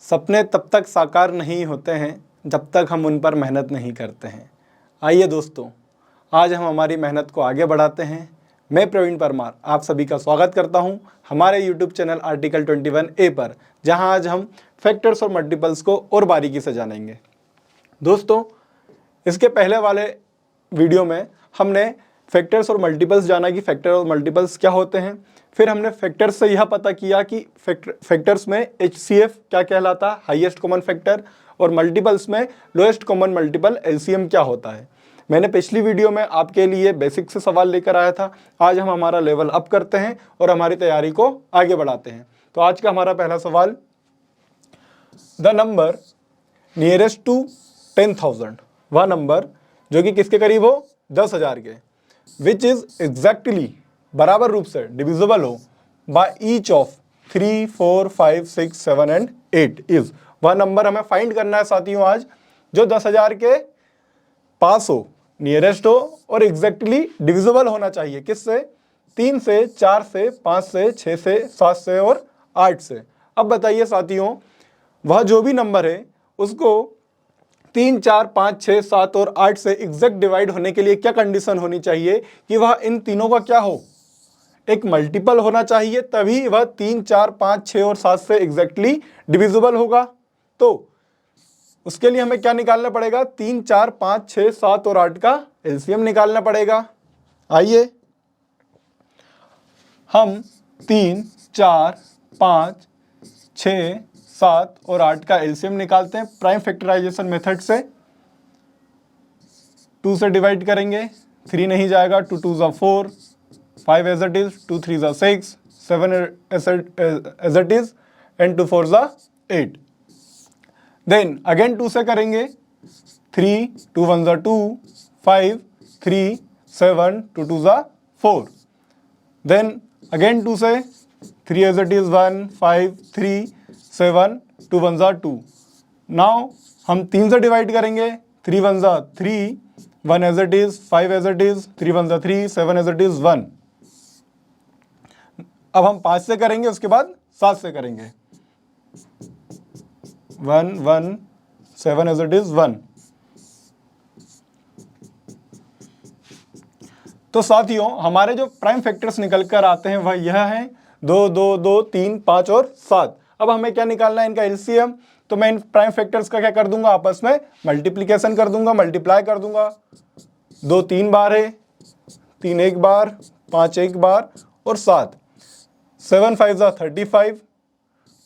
सपने तब तक साकार नहीं होते हैं जब तक हम उन पर मेहनत नहीं करते हैं। आइए दोस्तों, आज हम हमारी मेहनत को आगे बढ़ाते हैं। मैं प्रवीण परमार आप सभी का स्वागत करता हूं हमारे YouTube चैनल आर्टिकल 21A पर, जहां आज हम फैक्टर्स और मल्टीपल्स को और बारीकी से जानेंगे। दोस्तों, इसके पहले वाले वीडियो में हमने फैक्टर्स और मल्टीपल्स जाना कि फैक्टर और मल्टीपल्स क्या होते हैं। फिर हमने फैक्टर्स से यह पता किया कि फैक्टर्स में HCF क्या कहलाता है, हाईएस्ट कॉमन फैक्टर, और मल्टीपल्स में लोएस्ट कॉमन मल्टीपल LCM क्या होता है। मैंने पिछली वीडियो में आपके लिए बेसिक से सवाल लेकर आया था। आज हम हमारा लेवल अप करते हैं और हमारी तैयारी को आगे बढ़ाते हैं। तो आज का हमारा पहला सवाल, द नंबर नियरेस्ट टू 10,000, वह नंबर जो कि किसके करीब हो, 10,000 के, विच इज एग्जैक्टली बराबर रूप से डिविजिबल हो by each of 3, 4, 5, 6, 7 and 8 is, वह नंबर हमें फाइंड करना है साथियों आज जो 10,000 के पास हो, नियरेस्ट हो और एग्जैक्टली डिविजिबल होना चाहिए। किससे? 3 से, 4 से, 5 से, 6 से, 7 से और 8 से। अब बताइए साथियों, वह जो भी नंबर है उसको 3, 4, 5, 6, 7 और 8 से एग्जैक्ट डिवाइड होने के लिए क्या कंडीशन होनी चाहिए कि वह इन तीनों का क्या हो, एक मल्टीपल होना चाहिए, तभी वह 3, 4, 5, 6 और 7 से एग्जैक्टली डिविजिबल होगा। तो उसके लिए हमें क्या निकालना पड़ेगा, 3, 4, 5, 6, 7 और 8 का एलसीएम निकालना पड़ेगा। आइए हम 3, 4, 5, 6, 7 और 8 का एलसीएम निकालते हैं प्राइम फैक्टराइजेशन मेथड से। 2 से डिवाइड करेंगे, 3 नहीं जाएगा, 2 2 ज़ा 4, 5 एज इट इज, 2 3 ज़ा 6, 7 एज इट इज एंड 2 4 ज़ा 8। देन अगेन 2 से करेंगे, 3, 2 1 ज़ा 2, 5, 3, 7, 2 2 ज़ा 4। देन अगेन 2 से, 3 एज इट इज 1, 5, 3, 7, 2 1 ज़ा 2। नाउ हम 3 से डिवाइड करेंगे, 3 1 ज़ा 3, 1 as it is, 5 as it is, 3 1 ज़ा 3, 7 एज इट इज 1। अब हम 5 से करेंगे, उसके बाद 7 से करेंगे, 1 1, 7 एज इट इज 1। तो साथियों, हमारे जो प्राइम फैक्टर्स निकल कर आते हैं वह यह है 2 2 2, 3, 5 और 7। अब हमें क्या निकालना है, इनका एलसीएम। तो मैं इन प्राइम फैक्टर्स का क्या कर दूंगा, आपस में मल्टीप्लिकेशन कर दूंगा, मल्टीप्लाई कर दूंगा। 2 3 बार है, 3 1 बार, 5 1 बार और 7। 7 5 ज़ा 35,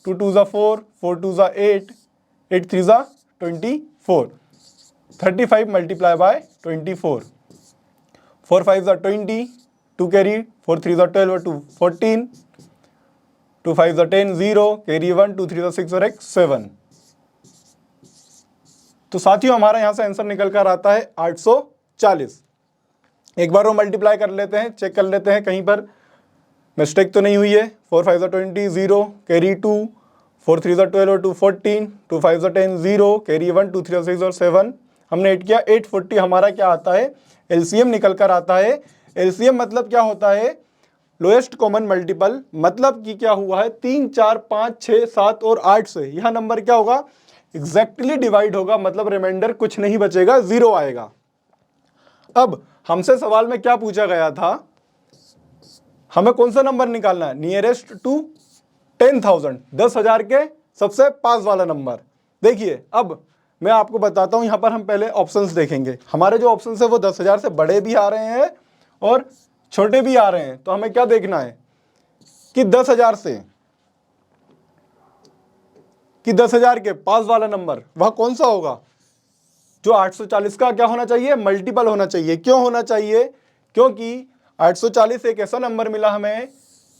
2 2 ज़ा 4, 4 2 ज़ा 8, 8 3 ज़ा 24। 35 मल्टीप्लाई बाय 24, 4 5 ज़ा 20, 2 कैरी, 4 3 ज़ा 12 और 2 14, 2 5 ज़ा 10, 0 कैरी 1, 2 3 ज़ा 6 और 1 7। तो साथियों, हमारा यहां से आंसर निकल कर आता है 840। एक बार वो मल्टीप्लाई कर लेते हैं, चेक कर लेते हैं कहीं पर मिस्टेक तो नहीं हुई है। 4 5 ज़ा 20, 0 कैरी 2, 4 3 ज़ा 12 और 2 14, 2 5 ज़ा 10, 0 कैरी 1, 2 3 ज़ा 6 और 7। हमने 8 किया, 840 हमारा क्या आता है, एलसीएम निकल कर आता है। एलसीएम मतलब क्या होता है, लोएस्ट कॉमन मल्टीपल, मतलब कि क्या हुआ है, 3 4 5 6 7 और 8 से यह नंबर क्या होगा, एग्जैक्टली डिवाइड होगा, मतलब रिमाइंडर कुछ नहीं बचेगा, 0 आएगा। अब हमसे सवाल में क्या पूछा गया था, हमें कौन सा नंबर निकालना है, नियरेस्ट टू 10,000, 10,000 के सबसे पास वाला नंबर। देखिए, अब मैं आपको बताता हूं, यहां पर हम पहले ऑप्शंस देखेंगे। हमारे जो ऑप्शंस है वो 10,000 से बड़े भी आ रहे हैं और छोटे भी आ रहे हैं। तो हमें क्या देखना है कि 10,000 के पास वाला नंबर वह कौन सा होगा, जो 840 का क्या होना चाहिए, मल्टीपल होना चाहिए। क्यों होना चाहिए, क्योंकि 840 एक ऐसा नंबर मिला हमें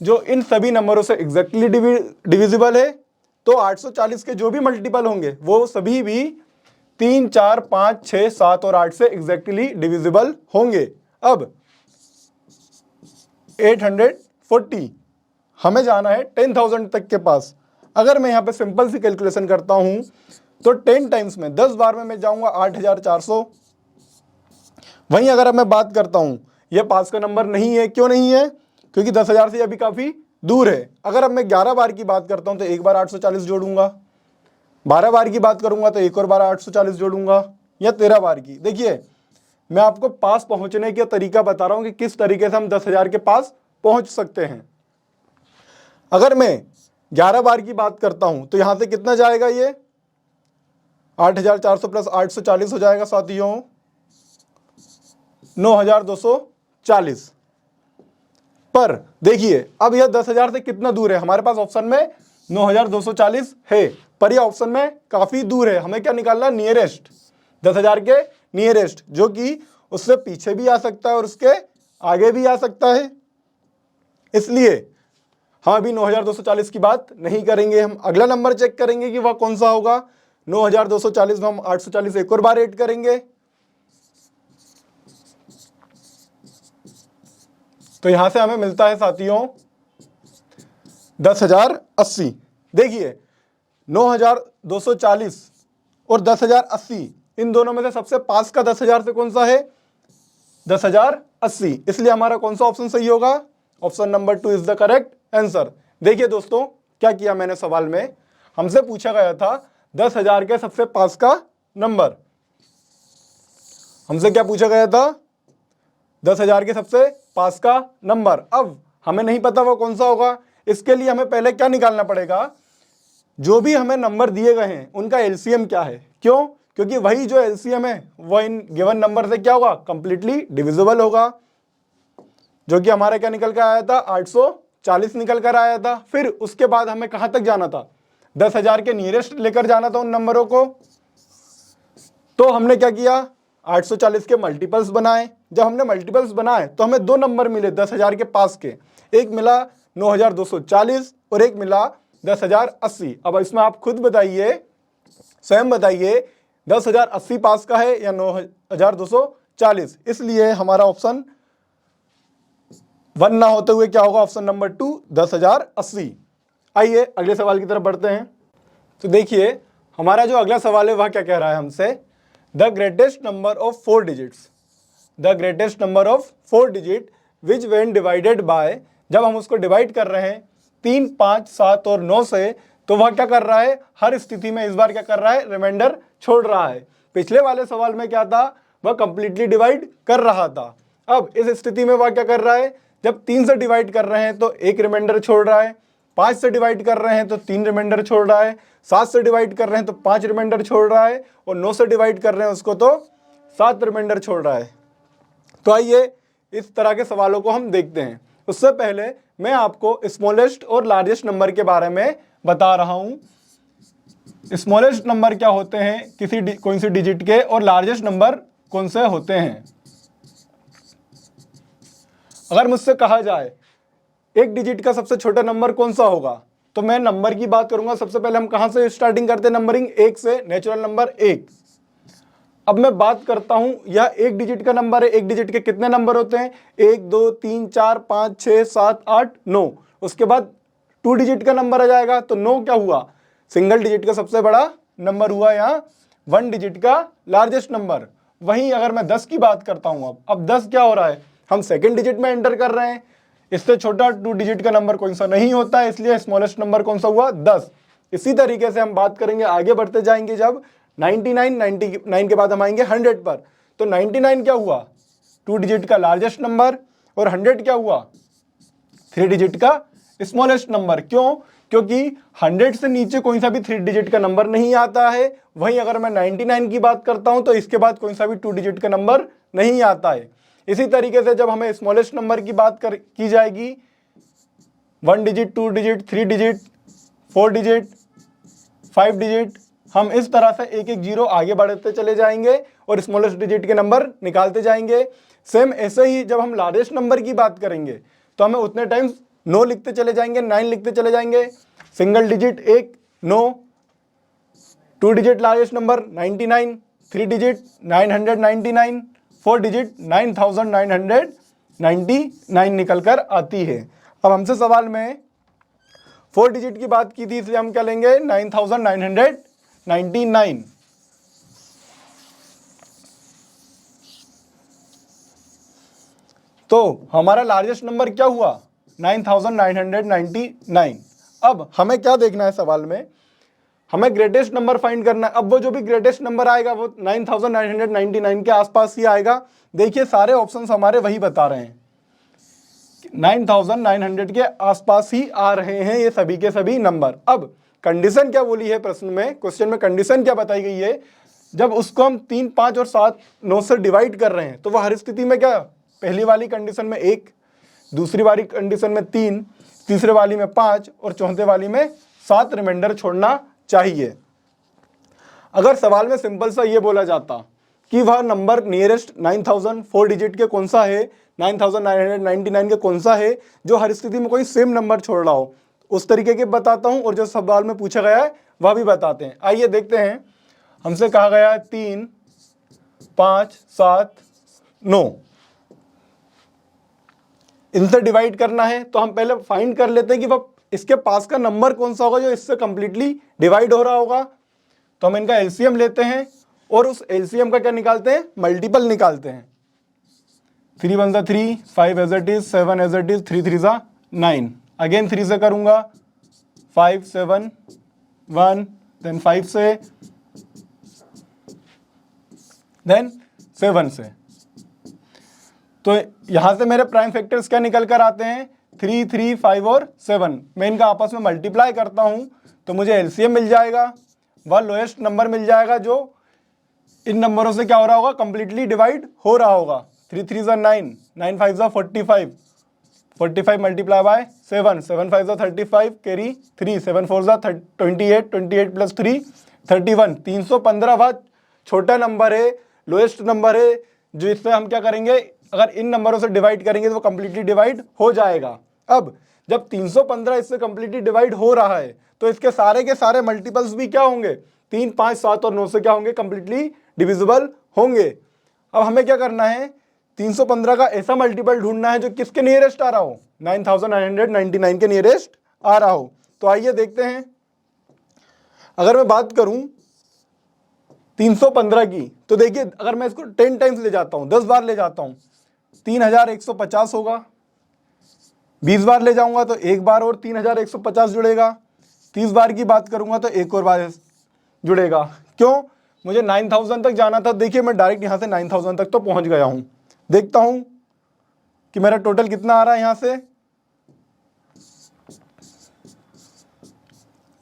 जो इन सभी नंबरों से एग्जैक्टली डिविजिबल है। तो 840 के जो भी मल्टीपल होंगे वो सभी भी 3 4 5 6 7 और 8 से एग्जैक्टली डिविजिबल होंगे। अब 840 हमें जाना है 10,000 तक के पास। अगर मैं यहाँ पे सिंपल सी कैलकुलेशन करता हूं तो 10 टाइम्स में 10 बार में मैं जाऊंगा 8,400। वहीं अगर मैं बात करता हूं, यह पास का नंबर नहीं है। क्यों नहीं है, क्योंकि 10,000 से अभी काफी दूर है। अगर अब मैं 11 बार की बात करता हूं तो एक बार 840 जोड़ूंगा, 12 बार की बात करूंगा तो एक और बार 840 जोड़ूंगा, या 13 बार की। देखिए मैं आपको पास पहुंचने का तरीका बता रहा हूं कि किस तरीके से हम 10,000 के पास पहुंच सकते हैं। अगर मैं 11 बार की बात करता हूं तो यहां से कितना जाएगा, ये 8,400 प्लस 840 हो जाएगा साथियों 9,240। पर देखिए अब यह 10,000 से कितना दूर है, हमारे पास ऑप्शन में 9,240 है, पर यह ऑप्शन में काफी दूर है। हमें क्या निकालना है, नियरेस्ट, 10,000 के नियरेस्ट, जो कि उससे पीछे भी आ सकता है और उसके आगे भी आ सकता है। इसलिए हम अभी 9,240 की बात नहीं करेंगे, हम अगला नंबर चेक करेंगे कि वह कौन सा होगा। 9,240 में हम 840 एक और बार ऐड करेंगे, तो यहां से हमें मिलता है साथियों 10,080। देखिए 9,240 और 10,080, इन दोनों में से सबसे पास का 10,000 से कौन सा है, 10,080। इसलिए हमारा कौन सा ऑप्शन सही होगा, option number 2 is the correct answer. देखिए दोस्तों क्या किया मैंने, सवाल में हमसे पूछा गया था 10,000 के सबसे पास का नंबर। हमसे क्या पूछा गया था, 10,000 के सबसे पास का नंबर। अब हमें नहीं पता वो कौन सा होगा, इसके लिए हमें पहले क्या निकालना पड़ेगा, जो भी हमें नंबर दिए गए हैं उनका एलसीएम क्या है। क्यों, क्योंकि वही जो एलसीएम है वह इन गिवन नंबर से क्या होगा, कंप्लीटली डिविजिबल होगा, जो कि हमारा क्या निकल कर आया था, 840 निकल कर आया था। फिर उसके बाद हमें कहां तक जाना था, 10,000 के नियरेस्ट लेकर जाना था उन नंबरों को। तो हमने क्या किया, 840 के मल्टीपल्स बनाए। जब हमने मल्टीपल्स बनाए तो हमें दो नंबर मिले 10,000 के पास के, एक मिला 9,240 और एक मिला 10,080। अब इसमें आप खुद बताइए, स्वयं बताइए 10,080 पास का है या 9,240। इसलिए हमारा ऑप्शन 1 ना होते हुए क्या होगा, ऑप्शन नंबर 2 10,080। आइए अगले सवाल की तरफ बढ़ते हैं। तो देखिए हमारा जो अगला सवाल है वह क्या कह रहा है हमसे, the greatest number of 4 digits, the greatest number of 4 digit which when divided by, जब हम उसको डिवाइड कर रहे हैं 3, 5, 7 और 9 से, तो वह क्या कर रहा है, हर स्थिति में इस बार क्या कर रहा है, रिमाइंडर छोड़ रहा है। पिछले वाले सवाल में क्या था, वह कंप्लीटली डिवाइड कर रहा था। अब इस स्थिति में वह क्या कर रहा है, जब 3 से डिवाइड कर रहे हैं तो एक रिमाइंडर छोड़ रहा है, 5 से डिवाइड कर रहे हैं तो 3 रिमाइंडर छोड़ रहा है, 7 से डिवाइड कर रहे हैं तो 5 रिमाइंडर छोड़ रहा है, और 9 से डिवाइड कर रहे हैं उसको तो 7 रिमाइंडर छोड़ रहा है। तो आइए इस तरह के सवालों को हम देखते हैं। उससे पहले मैं आपको स्मॉलेस्ट और लार्जेस्ट नंबर के बारे में बता रहा हूं। स्मॉलेस्ट नंबर क्या होते हैं कौन सी डिजिट के, और लार्जेस्ट नंबर कौन से होते हैं। अगर मुझसे कहा जाए एक डिजिट का सबसे छोटा नंबर कौन सा होगा, तो मैं नंबर की बात करूंगा। सबसे पहले हम कहां से स्टार्टिंग करते हैं, नंबरिंग 1 से, नेचुरल नंबर 1। अब मैं बात करता हूं यह एक डिजिट का नंबर है, एक डिजिट के कितने नंबर होते हैं, 1 2 3 4 5 6 7 8 9। उसके बाद 2 डिजिट का नंबर आ जाएगा, तो 9 क्या हुआ, सिंगल डिजिट का सबसे बड़ा नंबर हुआ, यहाँ 1 डिजिट का लार्जेस्ट नंबर। वहीं अगर मैं 10 की बात करता हूं, अब 10 क्या हो रहा है, हम सेकेंड डिजिट में एंटर कर रहे हैं, इससे छोटा 2 डिजिट का नंबर कौन सा नहीं होता है, इसलिए स्मॉलेस्ट नंबर कौन सा हुआ, 10। इसी तरीके से हम बात करेंगे, आगे बढ़ते जाएंगे, जब 99 के बाद हम आएंगे 100 पर, तो 99 क्या हुआ, 2 डिजिट का लार्जेस्ट नंबर, और 100 क्या हुआ, 3 डिजिट का स्मॉलेस्ट नंबर। क्यों, क्योंकि 100 से नीचे कोई सा भी 3 डिजिट का नंबर नहीं आता है। वहीं अगर मैं 99 की बात करता हूं तो इसके बाद कोई सा भी 2 डिजिट का नंबर नहीं आता है। इसी तरीके से जब हमें स्मॉलेस्ट नंबर की बात की जाएगी, 1 digit, 2 digit, 3 digit, 4 digit, 5 digit, हम इस तरह से एक एक जीरो आगे बढ़ते चले जाएंगे और स्मॉलेस्ट डिजिट के नंबर निकालते जाएंगे। सेम ऐसे ही जब हम लार्जेस्ट नंबर की बात करेंगे तो हमें उतने टाइम्स 9 लिखते चले जाएंगे, 9 लिखते चले जाएंगे। Single digit 1 9, 2 digit largest number 99, 3 digit 999, 4 digit 9999 निकल कर आती है। अब हमसे सवाल में 4 डिजिट की बात की थी, इसलिए हम क्या लेंगे, 9999। तो हमारा लार्जेस्ट नंबर क्या हुआ, 9999। अब हमें क्या देखना है सवाल में, हमें ग्रेटेस्ट नंबर फाइंड करना है। अब वो जो भी ग्रेटेस्ट नंबर आएगा वो 9999 के आसपास ही आएगा। देखिए सारे ऑप्शंस हमारे वही बता रहे हैं, 9900 के आसपास ही आ रहे हैं ये सभी के सभी नंबर। अब कंडीशन क्या बोली है प्रश्न में, क्वेश्चन में कंडीशन क्या बताई गई है, जब उसको हम 3, 5 और 7, 9 से डिवाइड कर रहे हैं तो वह हर स्थिति में क्या, पहली वाली कंडीशन में 1, दूसरी वाली कंडीशन में 3, तीसरे वाली में 5 और चौथे वाली में 7 रिमाइंडर छोड़ना चाहिए। अगर सवाल में सिंपल सा ये बोला जाता कि वह नंबर नियरेस्ट 9000 4 डिजिट के कौन सा है, 9999 के कौन सा है जो हर स्थिति में कोई सेम नंबर छोड़ रहा हो, उस तरीके के बताता हूं और जो सवाल में पूछा गया है वह भी बताते हैं। आइए देखते हैं। हमसे कहा गया है 3, 5, 7, 9 इनसे डिवाइड करना है, तो हम पहले फाइंड कर लेते हैं कि वह इसके पास का नंबर कौन सा होगा जो इससे कंप्लीटली डिवाइड हो रहा होगा। तो हम इनका एलसीएम लेते हैं और उस एलसीएम का क्या निकालते हैं, मल्टीपल निकालते हैं। 3 1 जा 3, 5 as it is, 7 as it is, 3 3 जा 9, अगेन 3 से करूंगा, 5 7 1, देन 5 से, देन 7 से। तो यहां से मेरे प्राइम फैक्टर्स क्या निकल कर आते हैं, 3 3 5 और 7। मैं इनका आपस में मल्टीप्लाई करता हूं तो मुझे एलसीएम मिल जाएगा, वह लोएस्ट नंबर मिल जाएगा जो इन नंबरों से क्या हो रहा होगा, कंप्लीटली डिवाइड हो रहा होगा। 3 3 जा 9, 9 5 जा 45, 45 मल्टीप्लाई बाय 7, 7 5 जा 35, कैरी 3, 7 4 जा 28, 28 प्लस 3 31, 315 वह छोटा नंबर है, लोएस्ट नंबर है, जो इससे हम क्या करेंगे, अगर इन नंबरों से डिवाइड करेंगे तो वो कंप्लीटली डिवाइड हो जाएगा। अब जब 315 इससे कंप्लीटली डिवाइड हो रहा है तो इसके सारे के सारे मल्टीपल्स भी क्या होंगे, 3, 5, 7 और 9 से क्या होंगे, कंप्लीटली डिविजिबल होंगे। अब हमें क्या करना है, 315 का ऐसा मल्टीपल ढूंढना है जो किसके नियरेस्ट आ रहा हो, 9999 के नियरेस्ट आ रहा हो। तो आइए देखते हैं। अगर मैं बात करूं 315 की, तो देखिए अगर मैं इसको 10 टाइम्स ले जाता हूं, 10 बार ले जाता हूं, 3150 होगा। 20 बार ले जाऊंगा तो एक बार और 3150 जुड़ेगा। 30 बार की बात करूंगा तो एक और बार जुड़ेगा। क्यों, मुझे 9000 तक जाना था। देखिए मैं डायरेक्ट यहां से 9000 तक तो पहुंच गया हूं। देखता हूं कि मेरा टोटल कितना आ रहा है, यहां से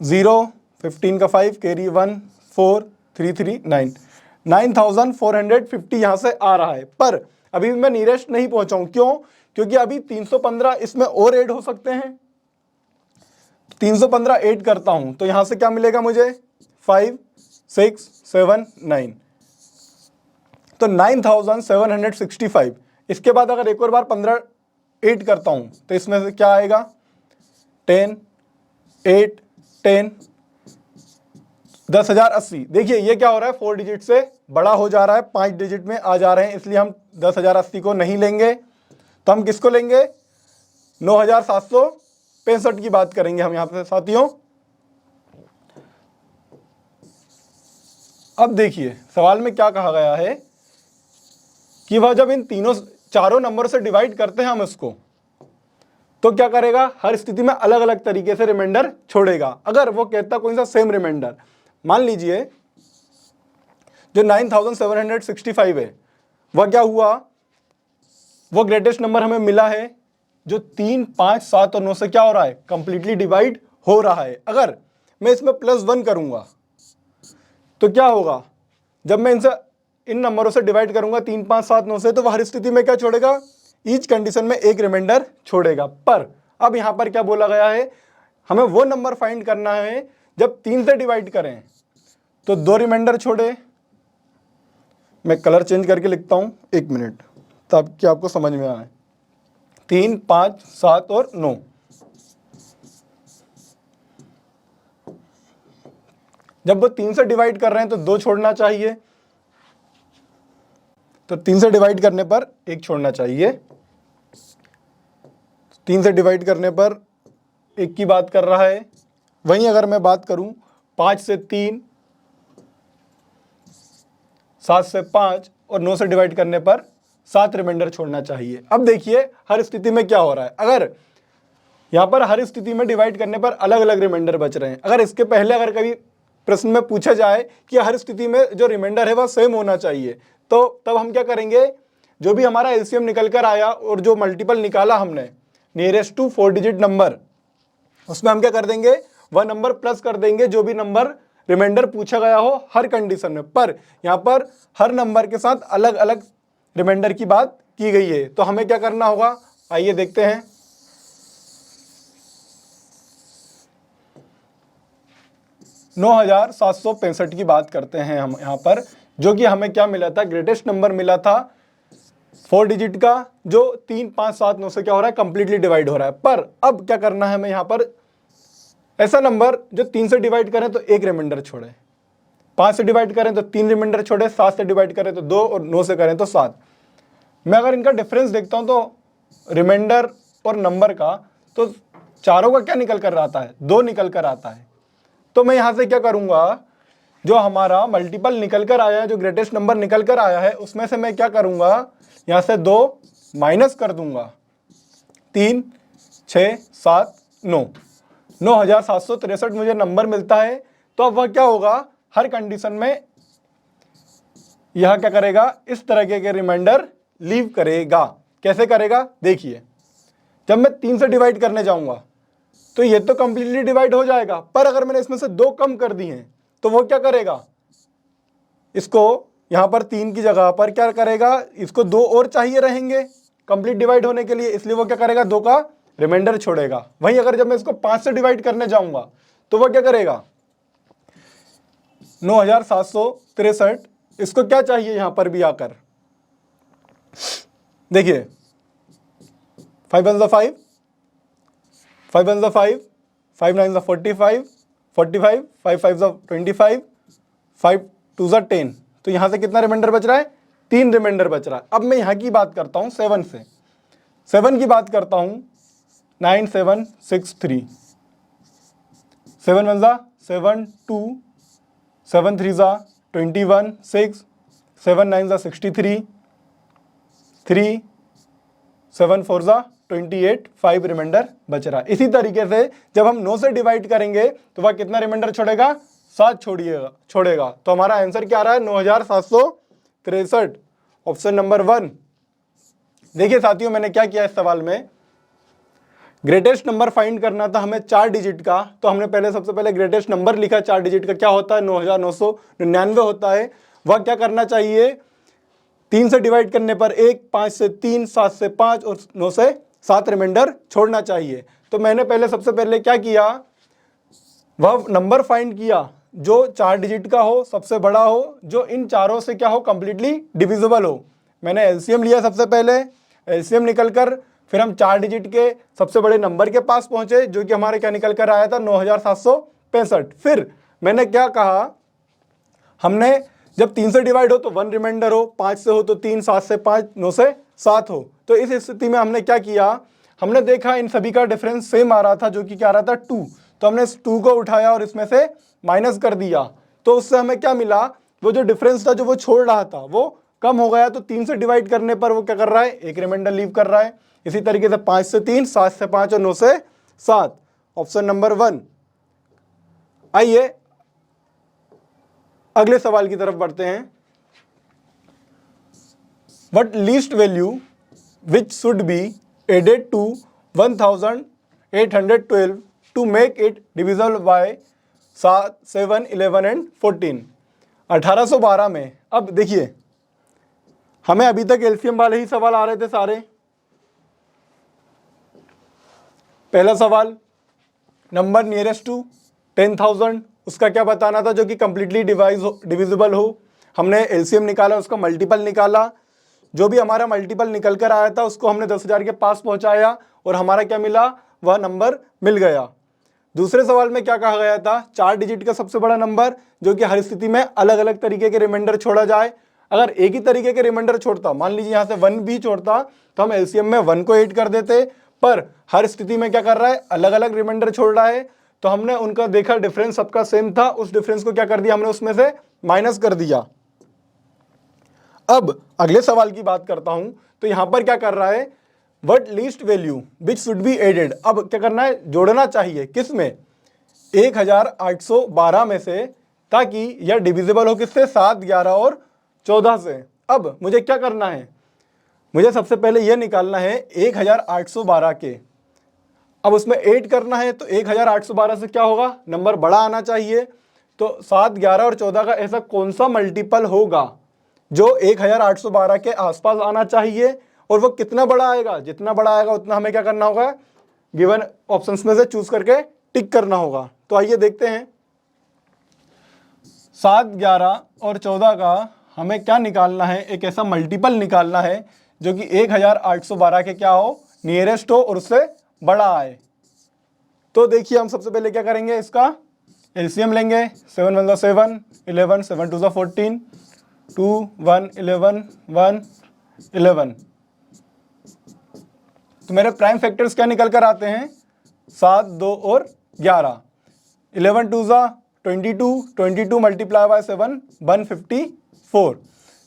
0, 15 का 5, कैरी 1, 4, 3 3 9, 9450 यहां से आ रहा है। पर अभी मैं नियरेस्ट नहीं पहुंचा हूं। क्यों, क्योंकि अभी 315 इसमें और ऐड हो सकते हैं। 315 ऐड करता हूं तो यहां से क्या मिलेगा मुझे, 5 6 7 9, तो 9765। इसके बाद अगर एक और बार 15 ऐड करता हूं तो इसमें से क्या आएगा, 10 8 10, 10,080। देखिए ये क्या हो रहा है, 4 डिजिट से बड़ा हो जा रहा है, 5 डिजिट में आ जा रहे हैं, इसलिए हम 10,080 को नहीं लेंगे। तो हम किसको लेंगे, 9765 की बात करेंगे हम यहां पे साथियों। अब देखिए सवाल में क्या कहा गया है कि वह जब इन चारों नंबर से डिवाइड करते हैं हम इसको, तो क्या करेगा, हर स्थिति में अलग अलग तरीके से रिमाइंडर छोड़ेगा। अगर वो कहता कोई सा सेम रिमाइंडर, मान लीजिए जो 9765 है वह क्या हुआ, वो ग्रेटेस्ट नंबर हमें मिला है जो 3, 5, 7 और 9 से क्या हो रहा है, कंप्लीटली डिवाइड हो रहा है। अगर मैं इसमें +1 करूंगा तो क्या होगा, जब मैं इनसे इन नंबरों से डिवाइड करूंगा 3, 5, 7, 9 से, तो वह हर स्थिति में क्या छोड़ेगा, ईच कंडीशन में एक रिमाइंडर छोड़ेगा। पर अब यहां पर क्या बोला गया है, हमें वो नंबर फाइंड करना है जब 3 से डिवाइड करें तो 2 रिमाइंडर छोड़े। मैं कलर चेंज करके लिखता हूं, 1 मिनट, ताकि आपको समझ में आए। 3, 5, 7 और 9, जब वो 3 से डिवाइड कर रहे हैं तो 2 छोड़ना चाहिए, तो 3 से डिवाइड करने पर 1 छोड़ना चाहिए। 3 से डिवाइड करने पर 1 की बात कर रहा है। वहीं अगर मैं बात करूं 5 से 3, 7 से 5 और 9 से डिवाइड करने पर 7 रिमाइंडर छोड़ना चाहिए। अब देखिए हर स्थिति में क्या हो रहा है, अगर यहाँ पर हर स्थिति में डिवाइड करने पर अलग अलग रिमाइंडर बच रहे हैं। अगर इसके पहले अगर कभी प्रश्न में पूछा जाए कि हर स्थिति में जो रिमाइंडर है वह सेम होना चाहिए, तो तब हम क्या करेंगे, जो भी हमारा एलसीएम निकल कर आया और जो मल्टीपल निकाला हमने नियरेस्ट टू 4 डिजिट नंबर, उसमें हम क्या कर देंगे, वह नंबर प्लस कर देंगे जो भी नंबर रिमाइंडर पूछा गया हो हर कंडीशन में। पर यहाँ पर हर नंबर के साथ अलग अलग रिमाइंडर की बात की गई है, तो हमें क्या करना होगा, आइए देखते हैं। $9,765 की बात करते हैं हम यहाँ पर, जो कि हमें क्या मिला था, ग्रेटेस्ट नंबर मिला था 4 डिजिट का, जो 3, 5, 7, 9 से क्या हो रहा है, कंप्लीटली डिवाइड हो रहा है। पर अब क्या करना है हमें यहाँ पर, ऐसा नंबर जो 3 से डिवाइड करें तो 1 रिमाइंडर छोड़े, 5 से डिवाइड करें तो 3 रिमाइंडर छोड़े, 7 से डिवाइड करें तो 2 और 9 से करें तो 7। मैं अगर इनका डिफरेंस देखता हूं तो रिमाइंडर और नंबर का, तो चारों का क्या निकल कर आता है, 2 निकल कर आता है। तो मैं यहां से क्या करूंगा, जो हमारा मल्टीपल निकल कर आया है, जो ग्रेटेस्ट नंबर निकल कर आया है, उसमें से मैं क्या करूंगा, यहां से 2 माइनस कर दूंगा, 3, 6, 7, 9, 9,763 मुझे नंबर मिलता है। तो अब वह क्या होगा, हर कंडीशन में यह क्या करेगा, इस तरह के रिमाइंडर लीव करेगा। कैसे करेगा, देखिए, जब मैं 3 से डिवाइड करने जाऊंगा तो ये तो कंप्लीटली डिवाइड हो जाएगा, पर अगर मैंने इसमें से 2 कम कर दी हैं तो वो क्या करेगा, इसको यहां पर 3 की जगह पर क्या करेगा, इसको 2 और चाहिए रहेंगे कंप्लीट डिवाइड होने के लिए, इसलिए वो क्या करेगा, 2 का रिमाइंडर छोड़ेगा। वहीं अगर जब मैं इसको 5 से डिवाइड करने जाऊंगा तो वो क्या करेगा, 9,763, इसको क्या चाहिए यहां पर भी आकर, देखिए, 5 1 5, 5 1 5, 5 9 45, 45, 5 5 25, 5 2 10। तो यहां से कितना रिमाइंडर बच रहा है, 3 रिमाइंडर बच रहा है। अब मैं यहां की बात करता हूं 7 से, 7 की बात करता हूं, 9 7 6 3, 7 1 7 2, 7 3 21 6, 7 9 63, 3 7 4 28, 5 रिमाइंडर बच रहा है। इसी तरीके से जब हम 9 से डिवाइड करेंगे तो वह कितना रिमाइंडर छोड़ेगा, 7 छोड़ेगा। तो हमारा आंसर क्या आ रहा है, 9,763, ऑप्शन नंबर 1। देखिए साथियों, मैंने क्या किया इस सवाल में, ग्रेटेस्ट नंबर फाइंड करना था हमें 4 डिजिट का, तो हमने सबसे पहले ग्रेटेस्ट नंबर लिखा 4 डिजिट का, क्या होता है, 9,999 होता है। वह क्या करना चाहिए, 3 से डिवाइड करने पर 1, 5 से 3, 7 से 5 और 9 से 7 रिमाइंडर छोड़ना चाहिए। तो मैंने सबसे पहले क्या किया, वह नंबर फाइंड किया जो 4 डिजिट का हो, सबसे बड़ा हो, जो इन चारों से क्या हो, कंप्लीटली डिविजिबल हो। मैंने एलसीएम लिया सबसे पहले, एलसीएम निकल कर फिर हम 4 डिजिट के सबसे बड़े नंबर के पास पहुंचे, जो कि हमारे क्या निकल कर आया था, 9,765। फिर मैंने क्या कहा, हमने जब 3 से डिवाइड हो तो 1 रिमाइंडर हो, 5 से हो तो 3, 7 से 5, 9 से 7 हो। तो इस स्थिति में हमने क्या किया, हमने देखा इन सभी का डिफरेंस सेम आ रहा था, जो कि क्या आ रहा था, 2। तो हमने इस 2 को उठाया और इसमें से माइनस कर दिया, तो उससे हमें क्या मिला, वो जो डिफरेंस था जो वो छोड़ रहा था वो कम हो गया। तो 3 से डिवाइड करने पर वो क्या कर रहा है, 1 रिमाइंडर लीव कर रहा है। इसी तरीके से 5 से 3, 7 से 5 और 9 से 7, ऑप्शन नंबर 1। आइए अगले सवाल की तरफ बढ़ते हैं। What least value which should be added to 1,812 to make it divisible by 7, 11 and 14? 1812 में, अब देखिए हमें अभी तक एलसीएम वाले ही सवाल आ रहे थे सारे। पहला सवाल, नंबर नियरेस्ट टू 10,000, उसका क्या बताना था, जो कि कंप्लीटली डिविजिबल हो। हमने एलसीएम निकाला, उसका मल्टीपल निकाला, जो भी हमारा मल्टीपल निकल कर आया था उसको हमने 10,000 के पास पहुंचाया और हमारा क्या मिला, वह नंबर मिल गया। दूसरे सवाल में क्या कहा गया था, 4 डिजिट का सबसे बड़ा नंबर, जो कि हर स्थिति में अलग अलग तरीके के रिमाइंडर छोड़ा जाए। अगर एक ही तरीके के रिमाइंडर छोड़ता, मान लीजिए यहाँ से 1 भी छोड़ता, तो हम एलसीएम में 1 को ऐड कर देते, पर हर स्थिति में क्या कर रहा है, अलग अलग रिमाइंडर छोड़ रहा है। तो हमने उनका देखा डिफरेंस सबका सेम था, उस डिफरेंस को क्या कर दिया, हमने उसमें से माइनस कर दिया। अब अगले सवाल की बात करता हूं, तो यहां पर क्या कर रहा है, what least value which should be added. अब क्या करना है, जोड़ना चाहिए, किस में, 1,812 में से ताकि यह डिविजिबल हो किससे, 7, 11 और 14 से। अब मुझे क्या करना है, मुझे सबसे पहले यह निकालना है 1812 के। अब उसमें 8 करना है तो 1812 से क्या होगा, नंबर बड़ा आना चाहिए। तो 7, 11 और 14 का ऐसा कौन सा मल्टीपल होगा जो 1812 के आसपास आना चाहिए, और वो कितना बड़ा आएगा, जितना बड़ा आएगा उतना हमें क्या करना होगा, गिवन ऑप्शंस में से चूज करके टिक करना होगा। तो आइए देखते हैं, 7, 11 और 14 का हमें क्या निकालना है, एक ऐसा मल्टीपल निकालना है जो कि 1812 के क्या हो, नियरेस्ट हो और उससे बड़ा आए। तो देखिए हम सबसे पहले क्या करेंगे, इसका एलसीएम लेंगे। 7 1 7, 11, 7 2 14, 2 1 11, 1 11। तो मेरे प्राइम फैक्टर्स क्या निकल कर आते हैं, 7, 2 और 11। 11 2 22, 22 मल्टीप्लाई बाय 7, 154।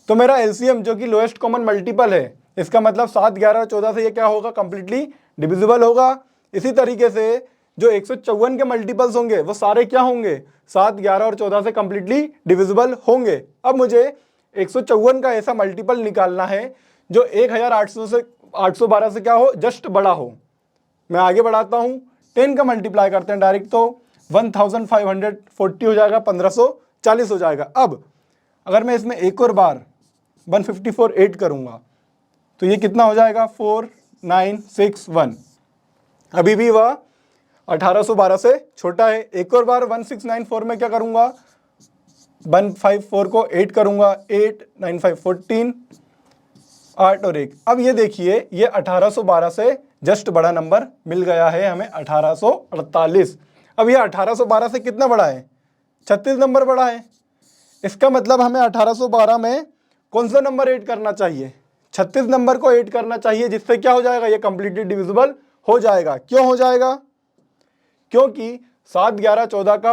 तो मेरा एलसीएम जो कि लोएस्ट कॉमन मल्टीपल है, इसका मतलब 7, 11 और 14 से ये क्या होगा, कंप्लीटली डिविजिबल होगा। इसी तरीके से जो 154 के मल्टीपल्स होंगे वो सारे क्या होंगे, 7, 11 और 14 से कंप्लीटली डिविजिबल होंगे। अब मुझे 154 का ऐसा मल्टीपल निकालना है जो 1812 से क्या हो, जस्ट बड़ा हो। मैं आगे बढ़ाता हूँ, 10 का मल्टीप्लाई करते हैं डायरेक्ट, तो 1540 हो जाएगा, 1540 हो जाएगा। अब अगर मैं इसमें एक और बार 154 8 करूँगा तो ये कितना हो जाएगा, 4961। अभी भी वह 1812 से छोटा है। एक और बार 1694 में क्या करूँगा, 154 को 8 करूँगा, 8 9 5 14, 8 और 1। अब ये देखिए, ये 1812 से जस्ट बड़ा नंबर मिल गया है हमें, 1848। अब ये 1812 से कितना बड़ा है, 36 नंबर बड़ा है। इसका मतलब हमें 1812 में कौन सा नंबर ऐड करना चाहिए, 36 नंबर को ऐड करना चाहिए, जिससे क्या हो जाएगा, ये कंप्लीटली डिविजिबल हो जाएगा। क्यों हो जाएगा, क्योंकि 7, 11, 14 का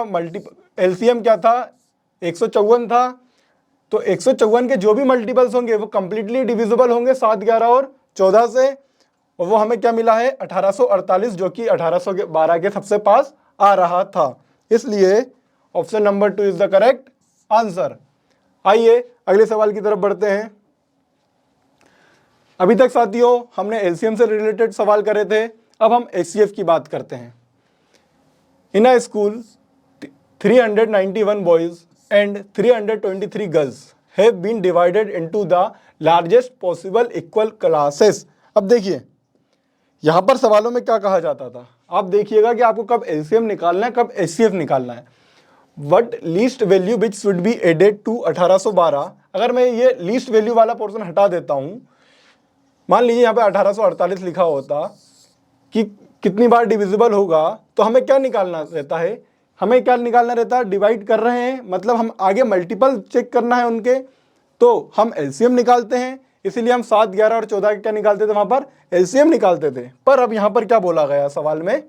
एलसीएम क्या था, 154 था। तो 154 के जो भी मल्टीपल्स होंगे वो कंप्लीटली डिविजिबल होंगे 7, 11 और 14 से, और वो हमें क्या मिला है, 1848, जो कि 1812 के सबसे पास आ रहा था। इसलिए option number 2 is the correct answer. आइए अगले सवाल की तरफ बढ़ते हैं। अभी तक साथियों हमने एलसीएम से रिलेटेड सवाल करे थे, अब हम एचसीएफ की बात करते हैं। In a school 391 boys and 323 girls have been divided into the largest possible equal classes. अब देखिए यहाँ पर सवालों में क्या कहा जाता था, आप देखिएगा कि आपको कब एलसीएम निकालना है, कब एचसीएफ निकालना है। What least value which should be added to 1812। अगर मैं ये लीस्ट वैल्यू वाला पोर्शन हटा देता हूँ, मान लीजिए यहाँ पे 1848 लिखा होता कि कितनी बार डिविजिबल होगा, तो हमें क्या निकालना रहता है, हमें क्या निकालना रहता है, डिवाइड कर रहे हैं, मतलब हम आगे मल्टीपल चेक करना है उनके, तो हम एलसीएम निकालते हैं। इसीलिए हम 7, 11 और 14 क्या निकालते थे, वहां पर एलसीएम निकालते थे। पर अब यहाँ पर क्या बोला गया सवाल में,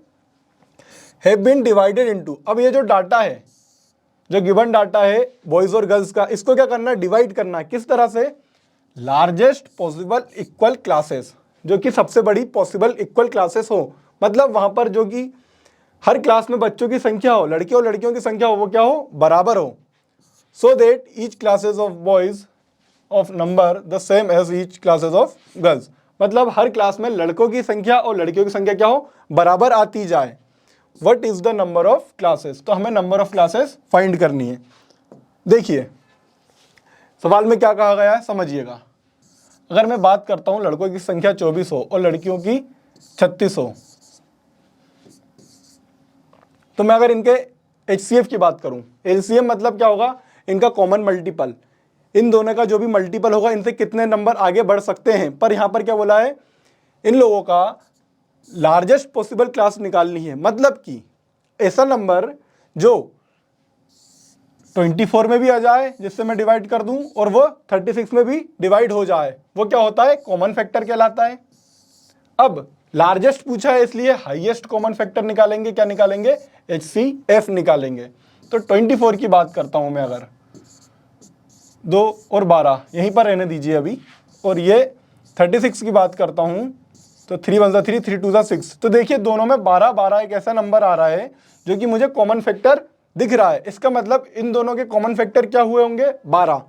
हैव बीन डिवाइडेड इनटू। अब ये जो डाटा है, जो गिवन डाटा है बॉयज और गर्ल्स का, इसको क्या करना है, डिवाइड करना है। किस तरह से, लार्जेस्ट पॉसिबल इक्वल क्लासेस, जो कि सबसे बड़ी पॉसिबल इक्वल क्लासेस हो, मतलब वहां पर जो कि हर क्लास में बच्चों की संख्या हो, लड़के और लड़कियों की संख्या हो, वो क्या हो, बराबर हो। So that each classes of boys of number the same as each classes of girls, मतलब हर क्लास में लड़कों की संख्या और लड़कियों की संख्या क्या हो, बराबर आती जाए। What is the number of classes, तो हमें नंबर ऑफ क्लासेस फाइंड करनी है। देखिए सवाल में क्या कहा गया है, समझिएगा। अगर मैं बात करता हूं लड़कों की संख्या 24 हो और लड़कियों की 36 हो, तो मैं अगर इनके एचसीएफ की बात करूं, एलसीएम मतलब क्या होगा, इनका कॉमन मल्टीपल, इन दोनों का जो भी मल्टीपल होगा, इनसे कितने नंबर आगे बढ़ सकते हैं। पर यहां पर क्या बोला है, इन लोगों का लार्जेस्ट पॉसिबल क्लास निकालनी है, मतलब कि ऐसा नंबर जो 24 में भी आ जाए जिससे मैं डिवाइड कर दूं, और वो 36 में भी डिवाइड हो जाए, वो क्या होता है, कॉमन फैक्टर कहलाता है। अब लार्जेस्ट पूछा है इसलिए हाईएस्ट कॉमन फैक्टर निकालेंगे, क्या निकालेंगे, एचसीएफ निकालेंगे। तो 24 की बात करता हूं मैं, अगर 2 और 12 यहीं पर रहने दीजिए अभी, और ये 36 की बात करता हूं, तो 3 1 3 3 2 6। तो देखिए दोनों में 12 12 एक ऐसा नंबर आ रहा है जो कि मुझे कॉमन फैक्टर दिख रहा है, इसका मतलब इन दोनों के कॉमन फैक्टर क्या हुए होंगे, 12।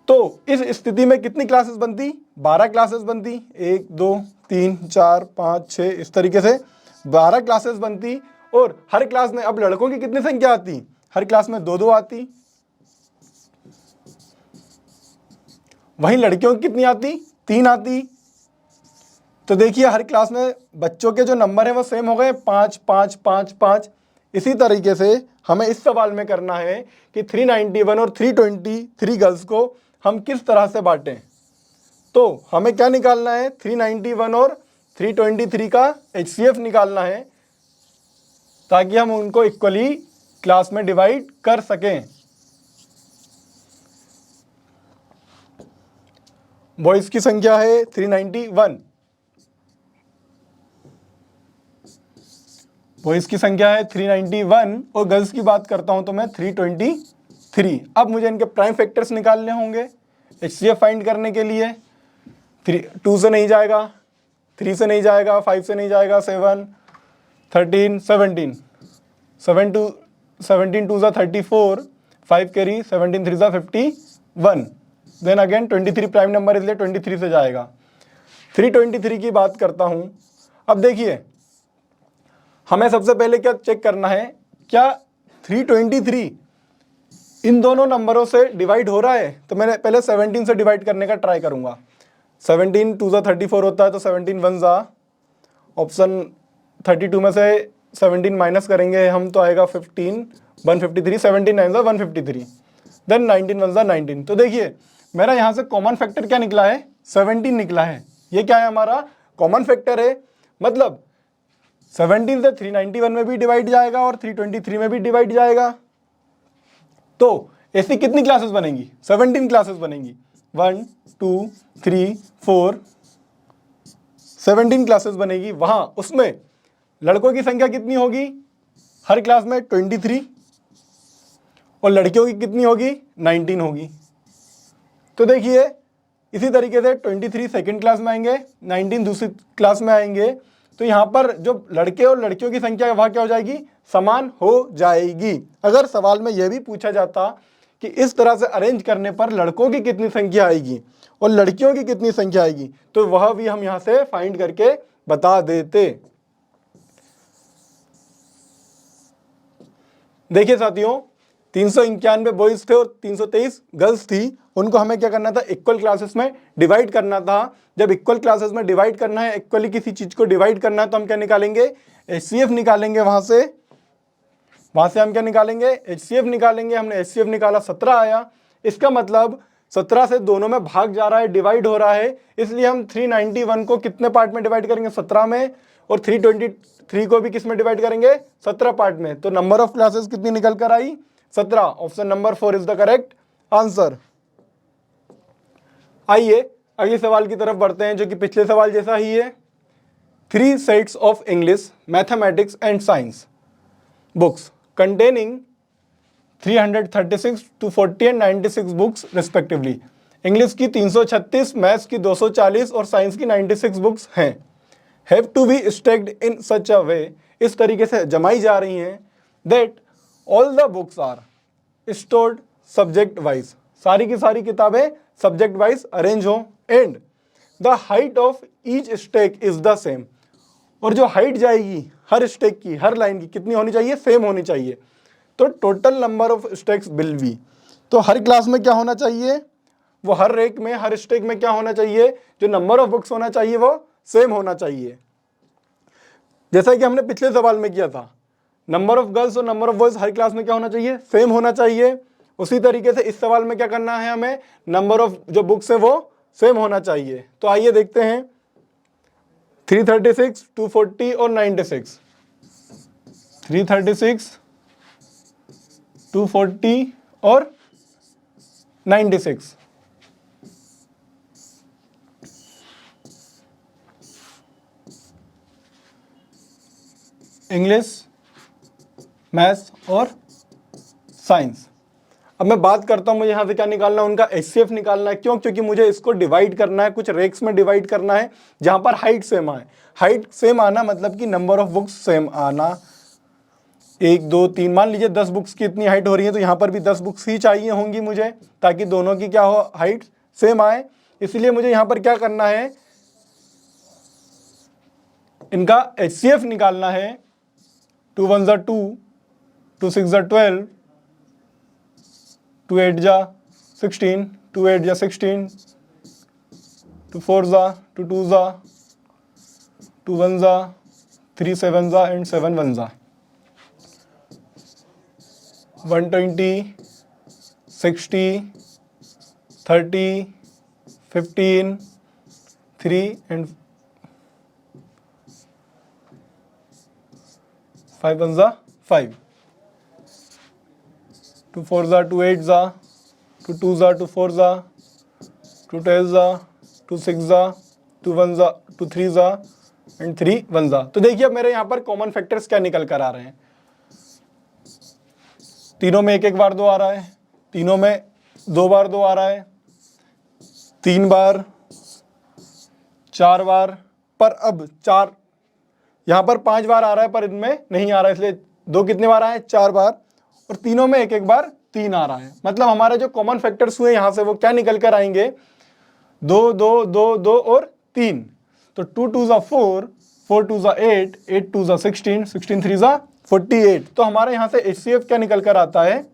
तो इस स्थिति में कितनी क्लासेस बनती, 12 क्लासेस बनती, 1 2 3 4 5 6, इस तरीके से 12 क्लासेस बनती। और हर क्लास में अब लड़कों की कितनी संख्या आती, हर क्लास में 2 2 आती। वहीं लड़कियों की कितनी आती, 3 आती। तो देखिए हर क्लास में बच्चों के जो नंबर है वो सेम हो गए, 5 5 5 5। इसी तरीके से हमें इस सवाल में करना है कि 391 और 323 गर्ल्स को हम किस तरह से बांटें। तो हमें क्या निकालना है, 391 और 323 का HCF निकालना है, ताकि हम उनको इक्वली क्लास में डिवाइड कर सकें। बॉयज की संख्या है 391, बॉयज की संख्या है 391 और गर्ल्स की बात करता हूं तो मैं 323। अब मुझे इनके प्राइम फैक्टर्स निकालने होंगे HCF फाइंड करने के लिए। 2 से नहीं जाएगा, 3 से नहीं जाएगा, 5 से नहीं जाएगा, 7 13 17 17 2 ज़ा 34, 5 कैरी, 17 3 ज़ा 51। देन अगेन 23 प्राइम नंबर इसलिए 23 से जाएगा। 323 की बात करता हूं। अब देखिए हमें सबसे पहले क्या चेक करना है, क्या 323 इन दोनों नंबरों से डिवाइड हो रहा है। तो मैंने पहले 17 से डिवाइड करने का ट्राई करूंगा। 17 2 ज़ा 34 होता है, तो 17 1 ज़ा, ऑप्शन 32 में से 17 माइनस करेंगे हम तो आएगा 15 153, 17 9 ज़ा 153, देन 19 1 ज़ा 19। तो देखिए मेरा यहाँ से कॉमन फैक्टर क्या निकला है, 17 निकला है। ये क्या है, हमारा कॉमन फैक्टर है। मतलब 17 से 391 में भी डिवाइड जाएगा और 323 में भी डिवाइड जाएगा। तो ऐसी कितनी क्लासेस बनेंगी, 17 क्लासेस बनेंगी। 1 2 3 4 17 क्लासेस बनेगी। वहां उसमें लड़कों की संख्या कितनी होगी, हर क्लास में 23, और लड़कियों की कितनी होगी, 19 होगी। तो देखिए इसी तरीके से 23 सेकंड क्लास में आएंगे, 19 दूसरी क्लास में आएंगे। तो यहाँ पर जो लड़के और लड़कियों की संख्या वहाँ क्या हो जाएगी, समान हो जाएगी। अगर सवाल में यह भी पूछा जाता कि इस तरह से अरेंज करने पर लड़कों की कितनी संख्या आएगी और लड़कियों की कितनी संख्या आएगी, तो वह भी हम यहाँ से फाइंड करके बता देते। देखिए साथियों 391 बॉयज थे और 323 गर्ल्स थी, उनको हमें क्या करना था, इक्वल क्लासेस में डिवाइड करना था। जब इक्वल क्लासेस में डिवाइड करना है, इक्वली किसी चीज को डिवाइड करना है, तो हम क्या निकालेंगे, HCF निकालेंगे। वहां से हम क्या निकालेंगे, HCF निकालेंगे। हमने HCF निकाला, 17 आया। इसका मतलब 17 से दोनों में भाग जा रहा है, डिवाइड हो रहा है, इसलिए हम 391 को कितने पार्ट में डिवाइड करेंगे, 17 में, और 323 को भी किस में डिवाइड करेंगे, 17 पार्ट में। तो नंबर ऑफ क्लासेस कितनी निकल कर आई, 17। Option number 4 is the correct answer. आइए अगले सवाल की तरफ बढ़ते हैं, जो कि पिछले सवाल जैसा ही है। 3 sets of English, mathematics and science books containing 336 to 40 and 96 books respectively. English की 336, मैथ्स की 240 और साइंस की 96 बुक्स हैं। Have to be stacked in such a way, इस तरीके से जमाई जा रही हैं, that all the books are stored subject wise, सारी की सारी किताबें सब्जेक्ट वाइज अरेंज हो, and the height of each stack is the same, और जो हाइट जाएगी हर स्टैक की, हर लाइन की कितनी होनी चाहिए, सेम होनी चाहिए। तो total number of stacks will be, तो हर क्लास में क्या होना चाहिए, वो हर रेक में, हर स्टैक में क्या होना चाहिए, जो नंबर ऑफ बुक्स होना चाहिए वो सेम होना चाहिए। जैसा कि हमने पिछले सवाल में किया था, नंबर ऑफ गर्ल्स और number of boys her class में क्या होना चाहिए, सेम होना चाहिए। उसी तरीके से इस सवाल में क्या करना है, हमें नंबर ऑफ जो बुक्स है वो सेम होना चाहिए। तो आइए देखते हैं, 336, 240 और 96। 336, 240 और 96। इंग्लिश, मैथ्स और साइंस। अब मैं बात करता हूं, मुझे यहां से क्या निकालना है, उनका HCF निकालना है। क्यों, क्योंकि मुझे इसको डिवाइड करना है, कुछ रेक्स में डिवाइड करना है जहां पर हाइट सेम आए। हाइट सेम आना मतलब कि नंबर ऑफ बुक्स सेम आना। 1 2 3, मान लीजिए 10 बुक्स की इतनी हाइट हो रही है, तो यहाँ पर भी 10 बुक्स ही चाहिए होंगी मुझे, ताकि दोनों की क्या हो, हाइट सेम आए। इसलिए मुझे यहाँ पर क्या करना है, इनका HCF निकालना है। 2 1 जा 2, 2 6 जा 12, 2 8 जा 16, 2 8 जा 16, 2 4 जा 2 2 जा 2 1 जा 3 7 जा एंड 7 1 जा 120, 60, 30, 15, 3 एंड 5 1 जा 5, 2 4 जा 2 8 जा 2 2 जा 2 4 जा 2 12 जा 2 6 जा 2 1 जा 2 3 जा एंड 3 1 जा। तो देखिए अब मेरे यहाँ पर कॉमन फैक्टर्स क्या निकल कर आ रहे हैं। तीनों में 1 1 बार 2 आ रहा है, तीनों में 2 बार 2 आ रहा है, 3 बार, 4 बार, पर अब 4 यहाँ पर 5 बार आ रहा है, पर इनमें नहीं आ रहा है, इसलिए 2 कितने बार आए, 4 बार, और तीनों में 1 1 बार 3 आ रहा है। मतलब हमारे जो कॉमन फैक्टर्स हुए यहाँ से वो क्या निकल कर आएंगे, 2 2 2 2 और 3। तो 2 2 जा 4, 4 2 जा 8, 8 2 जा 16, 16 3 जा 48। तो हमारे यहाँ से HCF क्या निकल कर आता है,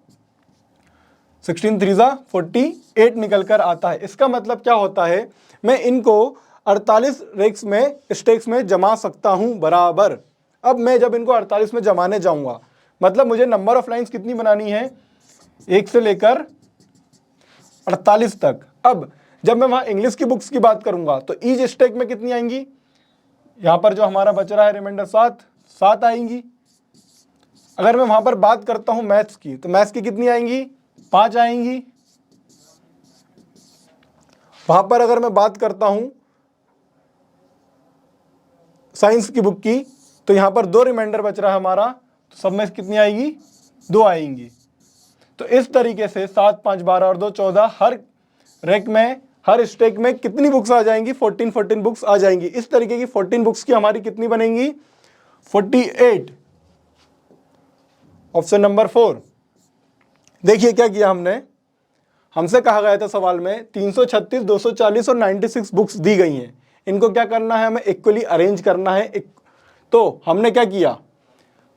16 3 जा 48 निकल कर आता है। इसका मतलब क्या होता है, मैं इनको 48 रेक्स में, स्टेक्स में जमा सकता हूं बराबर। अब मैं जब इनको 48 में जमाने जाऊंगा, मतलब मुझे नंबर ऑफ लाइंस कितनी बनानी है, 1 से लेकर 48 तक। अब जब मैं वहां इंग्लिश की बुक्स की बात करूंगा तो ईच स्टेक में कितनी आएंगी, यहां पर जो हमारा बच रहा है रिमाइंडर 7 आएंगी। अगर मैं वहां पर बात करता हूं मैथ्स की, तो मैथ्स की कितनी आएंगी, 5 आएंगी। वहां पर अगर मैं बात करता हूं साइंस की बुक की, तो यहां पर 2 रिमाइंडर बच रहा है हमारा, तो सब में कितनी आएगी, 2 आएंगी। तो इस तरीके से 7 5 12 और 2 14, हर रैक में, हर स्टेक में कितनी बुक्स आ जाएंगी, 14 बुक्स आ जाएंगी। इस तरीके की 14 बुक्स की हमारी कितनी बनेंगी, 48। Option number 4। देखिए क्या किया हमने, हमसे कहा गया था सवाल में 336, 240 और 96 बुक्स दी गई हैं, इनको क्या करना है, हमें इक्वली अरेंज करना है। तो हमने क्या किया,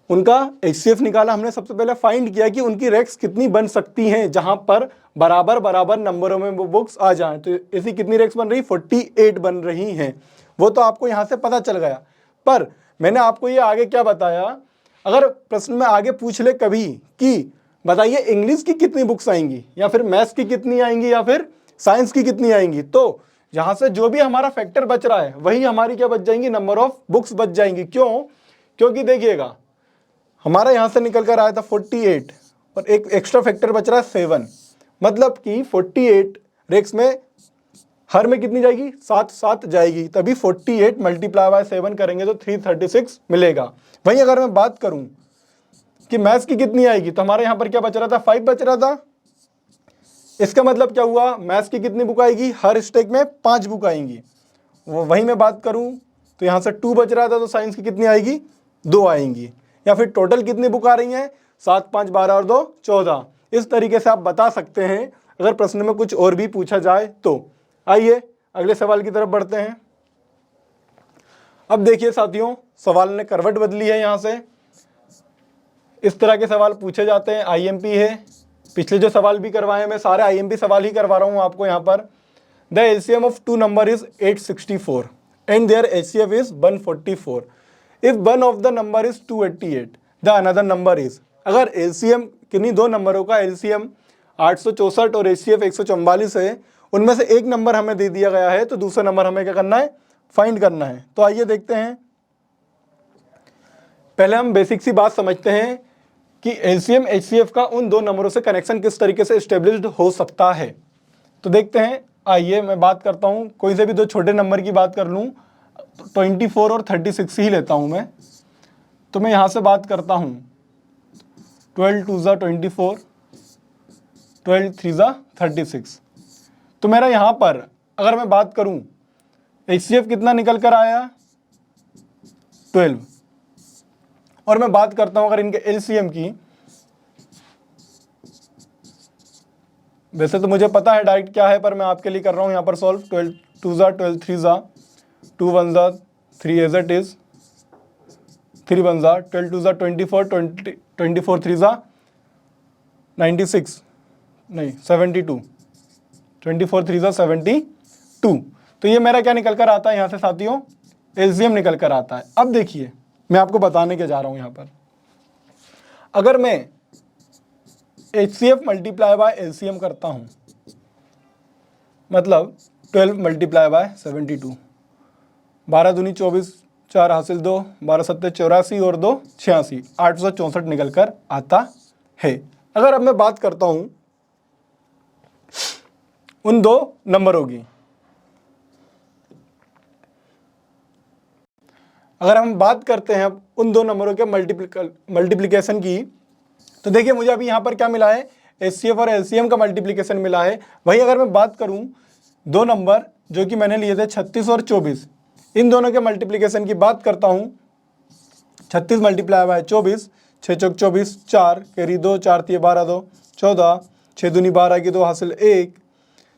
उनका HCF निकाला। हमने सबसे पहले फाइंड किया कि उनकी रैक्स कितनी बन सकती हैं जहां पर बराबर बराबर नंबरों में वो बुक्स आ जाएं। तो ऐसी कितनी रैक्स बन रही, 48 बन रही हैं। वो तो आपको यहां से पता चल गया, पर मैंने आपको ये आगे क्या बताया, अगर प्रश्न में आगे पूछ ले कभी कि बताइए इंग्लिश की कितनी बुक्स आएंगी, या फिर मैथ्स की कितनी आएंगी, या फिर साइंस की कितनी आएंगी, तो यहां से जो भी हमारा फैक्टर बच रहा है वही हमारी क्या बच जाएंगी, नंबर ऑफ बुक्स बच जाएंगी। क्यों, क्योंकि देखिएगा हमारा यहां से निकल कर आया था 48 और एक एक्स्ट्रा फैक्टर बच रहा है 7, मतलब कि 48 रेक्स में हर में कितनी जाएगी, 7 जाएगी, तभी 48 मल्टीप्लाई बाय 7 करेंगे तो 336 मिलेगा। वहीं अगर मैं बात करूं कि मैथ्स की कितनी आएगी, तो हमारे यहां पर क्या बच रहा था, 5 बच रहा था। इसका मतलब क्या हुआ, मैथ्स की कितनी बुक आएगी, हर स्टेक में 5 बुक आएंगी। वहीं मैं बात करूं तो यहां से 2 बच रहा था, तो साइंस की कितनी आएगी, 2 आएंगी। या फिर टोटल कितनी बुक आ रही हैं, 7 5 12 और 2 14। इस तरीके से आप बता सकते हैं अगर प्रश्न में कुछ और भी पूछा जाए तो। आइए अगले सवाल की तरफ बढ़ते हैं। अब देखिए साथियों, सवाल ने करवट बदली है। यहां से इस तरह के सवाल पूछे जाते हैं, IMP है। पिछले जो सवाल भी करवाए मैं सारे IMP सवाल ही करवा रहा हूं आपको। यहां पर the LCM of 2 number is 864 and their HCF is 144। If one of the number is 288 the another number is. अगर LCM किन्हीं 2 नंबरों का LCM 864 और HCF 144 है, उनमें से एक नंबर हमें दे दिया गया है, तो दूसरा नंबर हमें क्या करना है, फाइंड करना है। तो आइए देखते हैं। पहले हम बेसिक सी बात समझते हैं कि LCM HCF का उन 2 नंबरों से कनेक्शन किस तरीके से एस्टेब्लिश्ड हो सकता है। तो देखते हैं। आइए मैं बात करता हूं, कोई से भी 2 छोटे नंबर की बात कर लूं, 24 और 36 ही लेता हूं मैं। तो मैं यहां से बात करता हूं 12 2 जा 24, 12 3 जा 36। तो मेरा यहां पर अगर मैं बात करूं HCF कितना निकल कर आया, 12। और मैं बात करता हूं अगर इनके एलसीएम की, वैसे तो मुझे पता है डायरेक्ट क्या है, पर मैं आपके लिए कर रहा हूं यहाँ पर सॉल्व। 12 2 ज़ा 12 3 ज़ा 2 1 ज़ा 3 एज इट इज, 3 1 ज़ा 12 2 ज़ा 24 24 3 ज़ा 96 नहीं 72, 24 3 ज़ा 72। तो ये मेरा क्या निकल कर आता है यहाँ से साथियों, एलसीएम निकल कर आता है। अब देखिए मैं आपको बताने के जा रहा हूँ यहाँ पर, अगर मैं HCF मल्टीप्लाई बाय एलसीएम करता हूँ, मतलब 12 मल्टीप्लाई बाय 72, 12 दूनी 24, 4 हासिल 2, 12 सत्ते 84 और 2 86, 864 निकल कर आता है। अगर अब मैं बात करता हूँ उन दो नंबरों की, अगर हम बात करते हैं उन दो नंबरों के मल्टीप्लिकेशन की, तो देखिए मुझे अभी यहाँ पर क्या मिला है, HCF और LCM का मल्टीप्लिकेशन मिला है। वहीं अगर मैं बात करूँ दो नंबर जो कि मैंने लिए थे 36 और 24, इन दोनों के मल्टीप्लिकेशन की बात करता हूँ, 36 मल्टीप्लाई बाय 24, 6 चौक 24, 4 कैरी 2, 4 तिये 12 2 14, 6 दूनी 12 की 2 हासिल 1,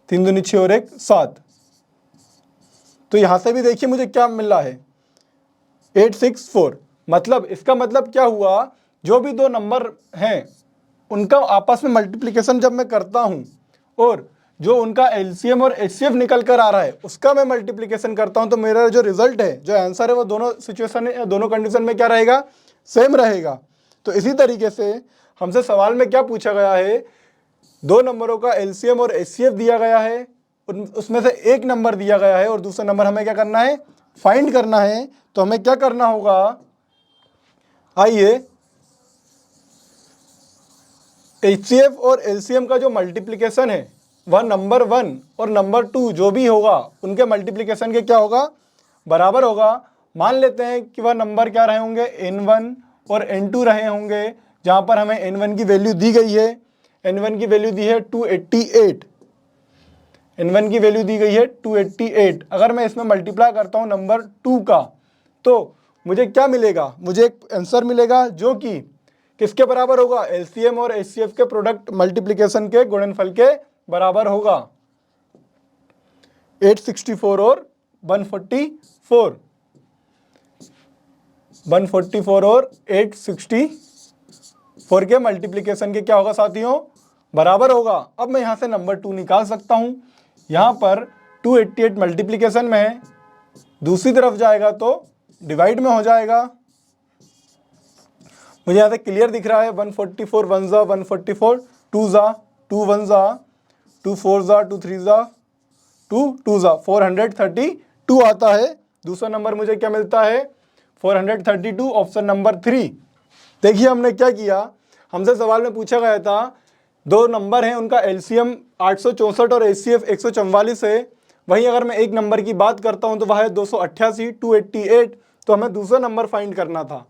3 दूनी 6 और 1 7। तो यहाँ से भी देखिए मुझे क्या मिल रहा है, 864। मतलब इसका मतलब क्या हुआ, जो भी दो नंबर हैं उनका आपस में मल्टीप्लिकेशन जब मैं करता हूं और जो उनका एलसीएम और एचसीएफ निकल कर आ रहा है उसका मैं मल्टीप्लिकेशन करता हूं, तो मेरा जो रिजल्ट है, जो आंसर है, वो दोनों सिचुएशन में, दोनों कंडीशन में क्या रहेगा, सेम रहेगा। तो इसी तरीके से हमसे सवाल में क्या पूछा गया है, दो नंबरों का एलसीएम और एचसीएफ दिया गया है, उसमें से एक नंबर दिया गया है और दूसरा नंबर हमें क्या करना है, फाइंड करना है। तो हमें क्या करना होगा, आइए HCF और LCM का जो मल्टीप्लिकेशन है वह नंबर 1 और नंबर 2 जो भी होगा उनके मल्टीप्लिकेशन के क्या होगा, बराबर होगा। मान लेते हैं कि वह नंबर क्या रहे होंगे, N1 और N2 रहे होंगे, जहां पर हमें N1 की वैल्यू दी गई है, N1 की वैल्यू दी है 288, N1 की वैल्यू दी गई है 288। अगर मैं इसमें मल्टीप्लाई करता हूं नंबर 2 का, तो मुझे क्या मिलेगा, मुझे एक आंसर मिलेगा जो कि किसके बराबर होगा, एलसीएम और एचसीएफ के प्रोडक्ट मल्टीप्लिकेशन के गुणनफल के बराबर होगा, 864 और 144, 144 और 864 के मल्टीप्लिकेशन के क्या होगा साथियों, बराबर होगा। अब मैं यहां से नंबर 2 निकाल सकता हूं, यहां पर 288 मल्टीप्लिकेशन में है, दूसरी तरफ जाएगा तो डिवाइड में हो जाएगा। मुझे यहाँ से क्लियर दिख रहा है, 144 1 ज़ा 144, 2 ज़ा 2 1 ज़ा 2 4 ज़ा 2 3 ज़ा 2 2 ज़ा 432 आता है। दूसरा नंबर मुझे क्या मिलता है, 432, ऑप्शन नंबर 3। देखिए हमने क्या किया, हमसे सवाल में पूछा गया था दो नंबर हैं उनका एलसीएम 864 और एचसीएफ 144 है। वहीं अगर मैं एक नंबर की बात करता हूं तो वह है 288 288, तो हमें दूसरा नंबर फाइंड करना था।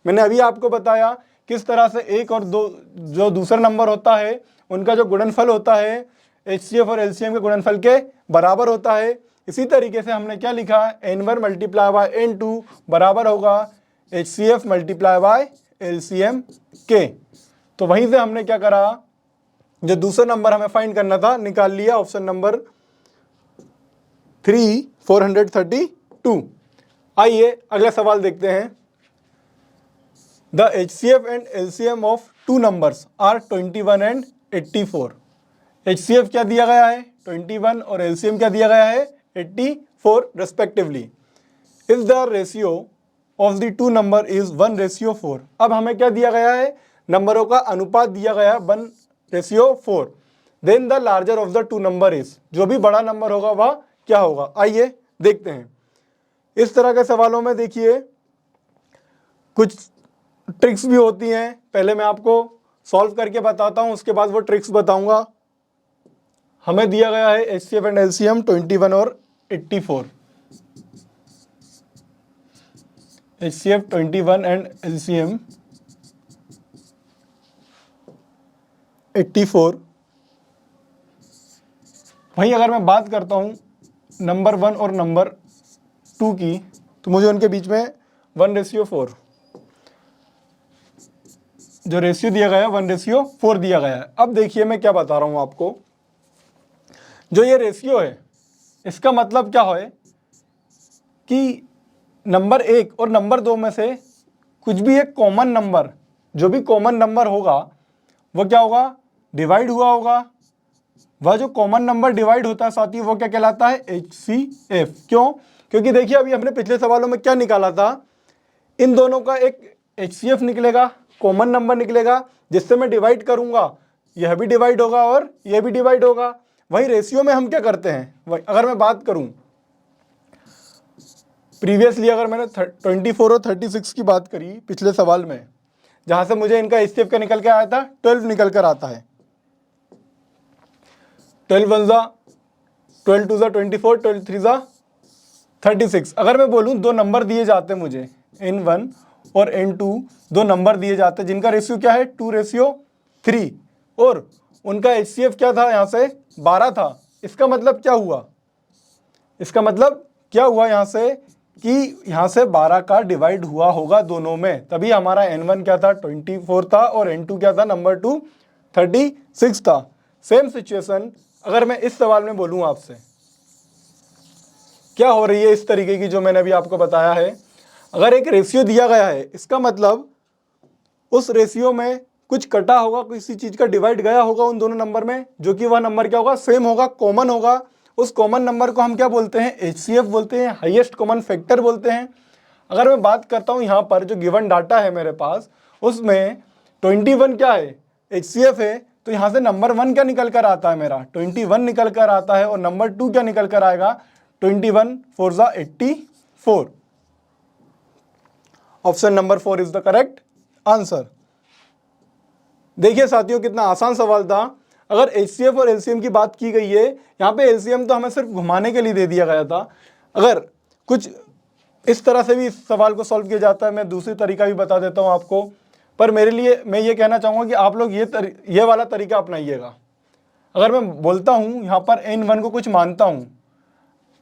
मैंने अभी आपको बताया किस तरह से एक और दो जो दूसरा नंबर होता है उनका जो गुणनफल होता है एचसीएफ और एलसीएम के गुणनफल के बराबर होता है। इसी तरीके से हमने क्या लिखा, N1 मल्टीप्लाई बाय N2 बराबर होगा HCF मल्टीप्लाई बाय LCM के। तो वहीं से हमने क्या करा, जो दूसरा नंबर हमें फाइंड करना था निकाल लिया, ऑप्शन नंबर 3 432। आइए अगला सवाल देखते हैं। The HCF and LCM of two numbers are 21 and 84। HCF क्या दिया गया है 21 और LCM क्या दिया गया है 84 respectively. If the ratio of the two number is 1:4। अब हमें क्या दिया गया है, नंबरों का अनुपात दिया गया है 1:4। Then the larger of the two number is, जो भी बड़ा नंबर होगा वह क्या होगा। आइए देखते हैं। इस तरह के सवालों में देखिए कुछ ट्रिक्स भी होती हैं, पहले मैं आपको सॉल्व करके बताता हूं, उसके बाद वो ट्रिक्स बताऊंगा। हमें दिया गया है HCF एंड LCM 21 और 84। HCF 21 and LCM 84। वहीं अगर मैं बात करता हूं नंबर 1 और नंबर 2 की, तो मुझे उनके बीच में 1:4। जो रेशियो दिया गया है 1:4 दिया गया है। अब देखिए मैं क्या बता रहा हूँ आपको, जो ये रेशियो है इसका मतलब क्या है कि नंबर 1 और नंबर 2 में से कुछ भी एक कॉमन नंबर, जो भी कॉमन नंबर होगा वो क्या होगा, डिवाइड हुआ होगा। वह जो कॉमन नंबर डिवाइड होता है साथी वो क्या कहलाता है, HCF। क्यों? क्योंकि देखिए अभी हमने पिछले सवालों में क्या निकाला था, इन दोनों का एक HCF निकलेगा, कॉमन नंबर निकलेगा, जिससे मैं डिवाइड करूंगा यह भी डिवाइड होगा और यह भी डिवाइड होगा। वही रेशियो में हम क्या करते हैं, वही अगर मैं बात करूं प्रीवियसली, अगर मैंने 24 और 36 की बात करी पिछले सवाल में, जहां से मुझे इनका HCF क्या निकल के आया था, 12 निकल कर आता है। 12 1 जा 12 2 जा 24, 12 3 जा 36। अगर मैं बोलूं दो नंबर दिए जाते मुझे, N1 और N2, दो नंबर दिए जाते जिनका रेशियो क्या है 2:3, और उनका HCF क्या था, यहाँ से 12 था। इसका मतलब क्या हुआ, इसका मतलब क्या हुआ यहाँ से कि यहाँ से 12 का डिवाइड हुआ होगा दोनों में, तभी हमारा N1 क्या था 24 था और N2 क्या था, नंबर 2 36 था। सेम सिचुएशन अगर मैं इस सवाल में बोलूँ आपसे, क्या हो रही है इस तरीके की जो मैंने अभी आपको बताया है। अगर एक रेशियो दिया गया है, इसका मतलब उस रेशियो में कुछ कटा होगा, किसी चीज का डिवाइड गया होगा उन दोनों नंबर में, जो कि वह नंबर क्या होगा, सेम होगा, कॉमन होगा। उस कॉमन नंबर को हम क्या बोलते हैं, HCF बोलते हैं, हाईएस्ट कॉमन फैक्टर बोलते हैं। अगर मैं बात करता हूं यहाँ पर जो गिवन डाटा है मेरे पास, उसमें 21 क्या है, HCF है, तो यहाँ से नंबर 1 क्या निकल कर आता है, मेरा 21 निकल कर आता है, और नंबर 2 क्या निकल कर आएगा, 21 4 जा 84। Option number 4 is the correct answer. देखिए साथियों कितना आसान सवाल था। अगर HCF और LCM की बात की गई है, यहाँ पे LCM तो हमें सिर्फ घुमाने के लिए दे दिया गया था। अगर कुछ इस तरह से भी इस सवाल को सॉल्व किया जाता है, मैं दूसरी तरीका भी बता देता हूँ आपको, पर मेरे लिए मैं ये कहना चाहूँगा कि आप लोग ये वाला तरीका अपनाइएगा। अगर मैं बोलता हूँ यहाँ पर N1 को कुछ मानता हूँ,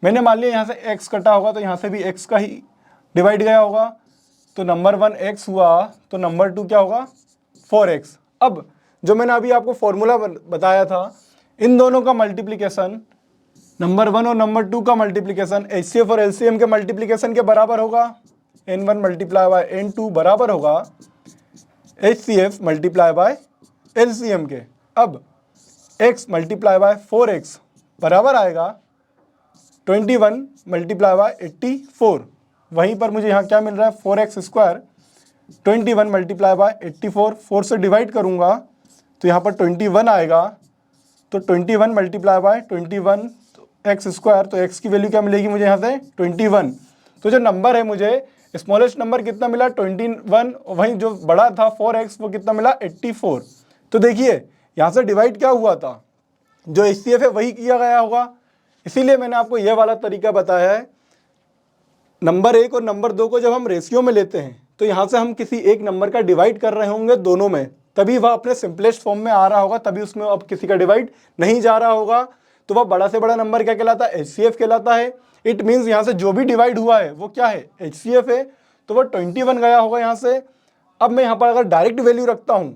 मैंने मान लिया यहाँ से x कटा होगा तो यहाँ से भी x का ही डिवाइड गया होगा, तो नंबर 1 x हुआ, तो नंबर 2 क्या होगा 4x। अब जो मैंने अभी आपको फॉर्मूला बताया था, इन दोनों का मल्टीप्लिकेशन, नंबर 1 और नंबर 2 का मल्टीप्लिकेशन HCF और LCM के मल्टीप्लिकेशन के बराबर होगा। N1 मल्टीप्लाई बाय N2 बराबर होगा HCF मल्टीप्लाई बाय LCM के। अब x मल्टीप्लाई बाय 4x बराबर आएगा 21 मल्टीप्लाई बाय 84। वहीं पर मुझे यहाँ क्या मिल रहा है, 4x स्क्वायर 21 मल्टीप्लाई बाय 84, 4 से डिवाइड करूँगा तो यहाँ पर 21 आएगा, तो 21 मल्टीप्लाई बाय 21 एक्स स्क्वायर, तो x की वैल्यू क्या मिलेगी मुझे यहाँ से 21। तो जो नंबर है मुझे स्मॉलेस्ट नंबर कितना मिला 21, वहीं जो बड़ा था 4x वो कितना मिला 84। तो देखिए यहाँ से डिवाइड क्या हुआ था, जो HCF है वही किया गया होगा, इसीलिए मैंने आपको यह वाला तरीका बताया है। नंबर 1 और नंबर 2 को जब हम रेशियो में लेते हैं तो यहाँ से हम किसी एक नंबर का डिवाइड कर रहे होंगे दोनों में, तभी वह अपने सिंपलेस्ट फॉर्म में आ रहा होगा, तभी उसमें अब किसी का डिवाइड नहीं जा रहा होगा, तो वह बड़ा से बड़ा नंबर क्या कहलाता है, HCF कहलाता है। इट मीन्स यहाँ से जो भी डिवाइड हुआ है वो क्या है, HCF है, तो वह 21 गया होगा यहाँ से। अब मैं यहाँ पर अगर डायरेक्ट वैल्यू रखता हूँ,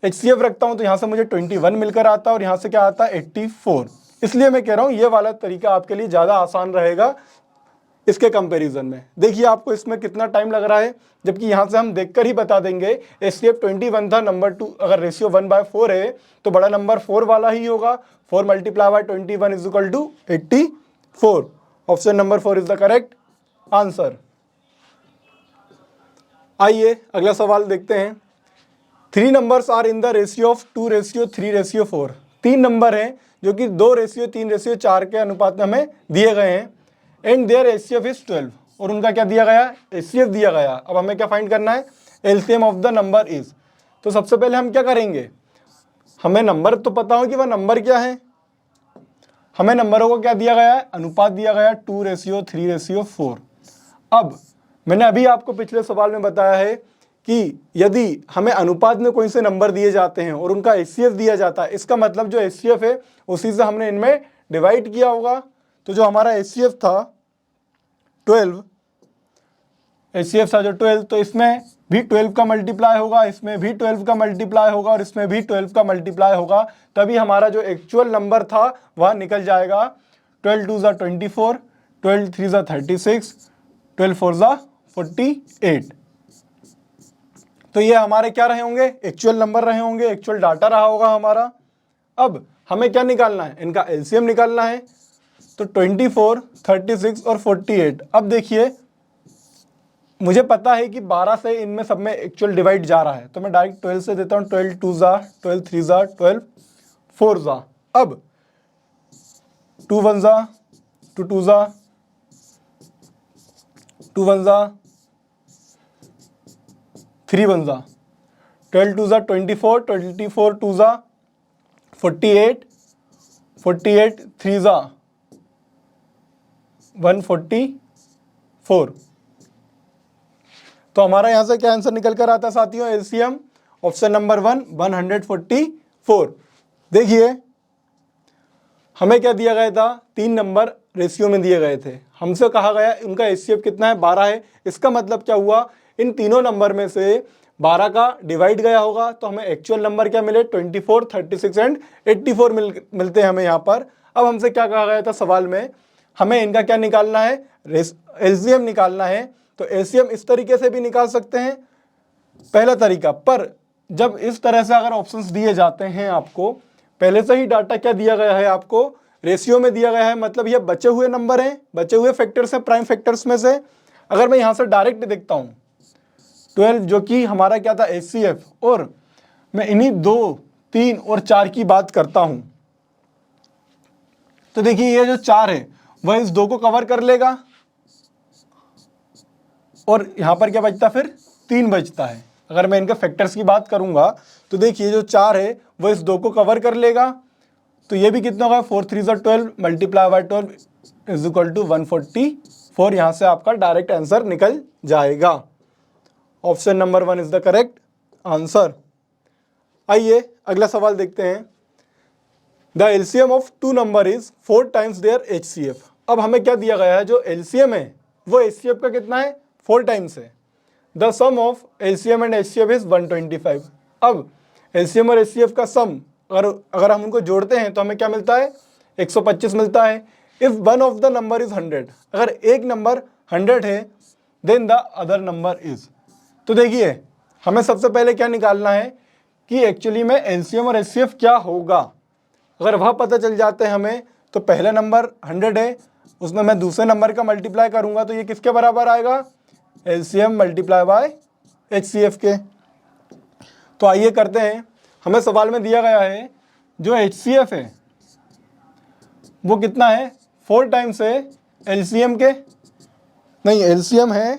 HCF रखता हूँ, तो यहाँ से मुझे 21 मिलकर आता है और यहाँ से क्या आता है 84। इसलिए मैं कह रहा हूँ ये वाला तरीका आपके लिए ज़्यादा आसान रहेगा इसके कंपैरिजन में। देखिए आपको इसमें कितना टाइम लग रहा है, जबकि यहाँ से हम देखकर ही बता देंगे। HCF 21 था, नंबर 2 अगर रेशियो 1/4 है तो बड़ा नंबर 4 वाला ही होगा। 4 multiply by 21 is equal to 84। Option number 4 is the correct answer. आइए अगला सवाल देखते हैं। 3 numbers are in the ratio of 2:3:4। 3 नंबर हैं जो कि 2:3:4 के अनुपात में हमें दिए गए हैं, एंड देयर HCF इज 12, और उनका क्या दिया गया, HCF दिया गया। अब हमें क्या फाइंड करना है, LCM of the number is. तो सबसे पहले हम क्या करेंगे, हमें नंबर तो पता हो कि वह नंबर क्या है, हमें नंबरों को क्या दिया गया है, अनुपात दिया गया है 2:3:4। अब मैंने अभी आपको पिछले सवाल में बताया है कि यदि हमें अनुपात में कोई से नंबर दिए जाते हैं और उनका HCF दिया जाता है, इसका मतलब जो HCF है उसी से हमने इनमें डिवाइड किया होगा। तो जो हमारा HCF था 12, HCF था जो 12, तो इसमें भी 12 का मल्टीप्लाई होगा, इसमें भी 12 का मल्टीप्लाई होगा और इसमें भी 12 का मल्टीप्लाई होगा, तभी हमारा जो एक्चुअल नंबर था वह निकल जाएगा। 12 2 ज़ा 24, 12 3 ज़ा 36, 12 4 ज़ा 48। तो ये हमारे क्या रहे होंगे, एक्चुअल नंबर रहे होंगे, एक्चुअल डाटा रहा होगा हमारा। अब हमें क्या निकालना है, इनका एलसीएम निकालना है। तो 24, 36 और 48। अब देखिए मुझे पता है कि 12 से इनमें सब में एक्चुअल डिवाइड जा रहा है, तो मैं डायरेक्ट 12 से देता हूँ। 12 2 ज़ा, 12 3 ज़ा, 12 4 ज़ा। अब 2 1 ज़ा, 2 2 ज़ा, 2 1 ज़ा, 3 1 ज़ा, 12 2 ज़ा 24, 24 2 ज़ा 48, 48 3 ज़ा 144। तो हमारा यहाँ से क्या आंसर निकल कर आता है साथियों, एलसीएम ऑप्शन नंबर 1 144। देखिए हमें क्या दिया गया था, 3 नंबर रेशियो में दिए गए थे, हमसे कहा गया उनका एचसीएफ कितना है, 12 है। इसका मतलब क्या हुआ, इन तीनों नंबर में से 12 का डिवाइड गया होगा, तो हमें एक्चुअल नंबर क्या मिले, 24, 36 एंड 84 मिलते हैं हमें यहाँ पर। अब हमसे क्या कहा गया था सवाल में, हमें इनका क्या निकालना है, एलसीएम निकालना है। तो एलसीएम इस तरीके से भी निकाल सकते हैं, पहला तरीका। पर जब इस तरह से अगर ऑप्शंस दिए जाते हैं, आपको पहले से ही डाटा क्या दिया गया है, आपको रेशियो में दिया गया है, मतलब ये बचे हुए नंबर हैं, बचे हुए फैक्टर्स हैं प्राइम फैक्टर्स में से। अगर मैं यहाँ से डायरेक्ट देखता हूँ 12 जो कि हमारा क्या था एचसीएफ, और मैं इन्हीं 2, 3 और 4 की बात करता हूँ, तो देखिए ये जो 4 है वह इस 2 को कवर कर लेगा, और यहाँ पर क्या बचता, फिर 3 बचता है। अगर मैं इनके फैक्टर्स की बात करूंगा तो देखिए जो 4 है वो इस 2 को कवर कर लेगा, तो ये भी कितना होगा, 4 3 ज़ा 12 multiply by 12 is equal to 144। यहाँ से आपका डायरेक्ट आंसर निकल जाएगा। Option number 1 is the correct answer. आइए अगला सवाल देखते हैं। The LCM of 2 number is 4 times their HCF. अब हमें क्या दिया गया है, जो एलसीएम है वो एचसीएफ का कितना है, 4 टाइम्स है। The sum of LCM and HCF is 125। अब एलसीएम और एचसीएफ का सम अगर हम उनको जोड़ते हैं तो हमें क्या मिलता है, 125 मिलता है। If one of the number is 100, अगर एक नंबर 100 है, then the other number is. तो देखिए हमें सबसे पहले क्या निकालना है कि एक्चुअली में एलसीएम और एचसीएफ क्या होगा। अगर वह पता चल जाते हैं हमें, तो पहला नंबर 100 है, उसमें मैं दूसरे नंबर का मल्टीप्लाई करूंगा, तो ये किसके बराबर आएगा, एलसीएम मल्टीप्लाई बाय एचसीएफ के। तो आइए करते हैं। हमें सवाल में दिया गया है जो एचसीएफ है वो कितना है, 4 टाइम्स है एलसीएम के, नहीं एलसीएम है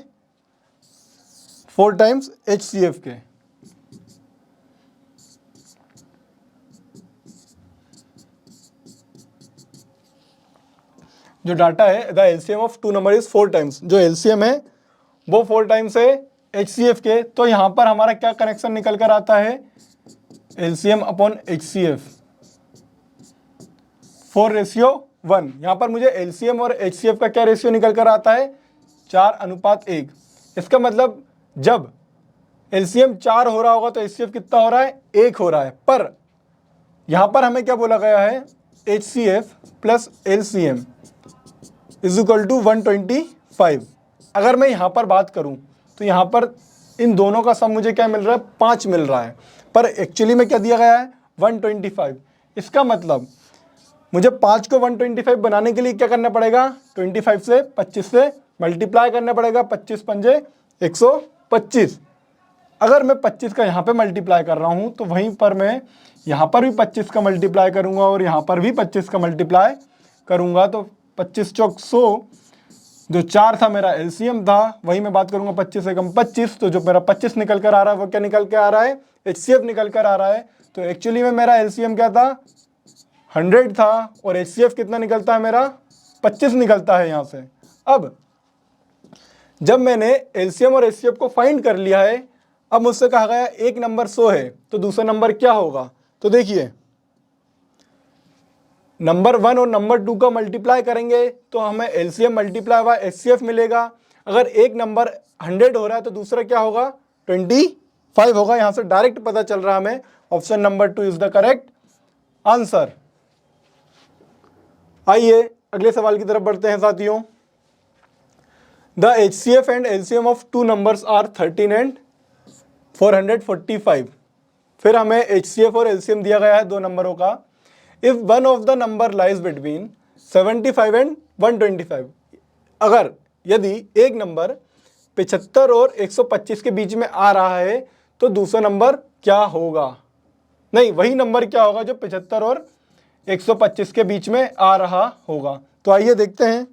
4 टाइम्स एचसीएफ के। जो डाटा है the LCM of 2 number is 4 times, जो एलसीएम है वो 4 टाइम्स है एचसीएफ के। तो यहाँ पर हमारा क्या कनेक्शन निकल कर आता है, एलसीएम अपॉन एचसीएफ 4:1। यहाँ पर मुझे एलसीएम और एचसीएफ का क्या रेशियो निकल कर आता है, 4:1। इसका मतलब जब एलसीएम 4 हो रहा होगा तो एचसीएफ कितना हो रहा है, 1 हो रहा है। पर यहाँ पर हमें क्या बोला गया है, HCF plus LCM is equal to 125। अगर मैं यहाँ पर बात करूँ तो यहाँ पर इन दोनों का सम मुझे क्या मिल रहा है, 5 मिल रहा है, पर एक्चुअली में क्या दिया गया है, 125। इसका मतलब मुझे 5 को 125 बनाने के लिए क्या करना पड़ेगा, 25 से 25 से मल्टीप्लाई करना पड़ेगा, 25 पंजे 125। अगर मैं 25 का यहाँ पे मल्टीप्लाई कर रहा हूँ तो वहीं पर मैं यहाँ पर भी 25 का मल्टीप्लाई करूँगा और यहाँ पर भी 25 का मल्टीप्लाई करूँगा, तो 25 चौक 100, जो 4 था मेरा एलसीएम था, वही मैं बात करूँगा 25 से कम 25, तो जो मेरा 25 निकल कर आ रहा है वो क्या निकल के आ रहा है, एचसीएफ निकल कर आ रहा है। तो एक्चुअली में मेरा एलसीएम क्या था, 100 था, और एचसीएफ कितना निकलता है मेरा, 25 निकलता है यहाँ से। अब जब मैंने एलसीएम और एचसीएफ को फाइंड कर लिया है, अब मुझसे कहा गया एक नंबर 100 है तो दूसरा नंबर क्या होगा। तो देखिए नंबर 1 और नंबर 2 का मल्टीप्लाई करेंगे तो हमें एलसीएम मल्टीप्लाई बाय एचसीएफ मिलेगा। अगर एक नंबर 100 हो रहा है तो दूसरा क्या होगा, 25 होगा। यहां से डायरेक्ट पता चल रहा है हमें option number 2 is the correct answer. आइए अगले सवाल की तरफ बढ़ते हैं साथियों। The HCF and LCM of two numbers are 13 and 445। फिर हमें HCF और LCM दिया गया है दो नंबरों का। If one of the number lies between 75 and 125, अगर यदि एक नंबर 75 और 125 के बीच में आ रहा है तो दूसरा नंबर क्या होगा, नहीं वही नंबर क्या होगा जो 75 और 125 के बीच में आ रहा होगा। तो आइए देखते हैं।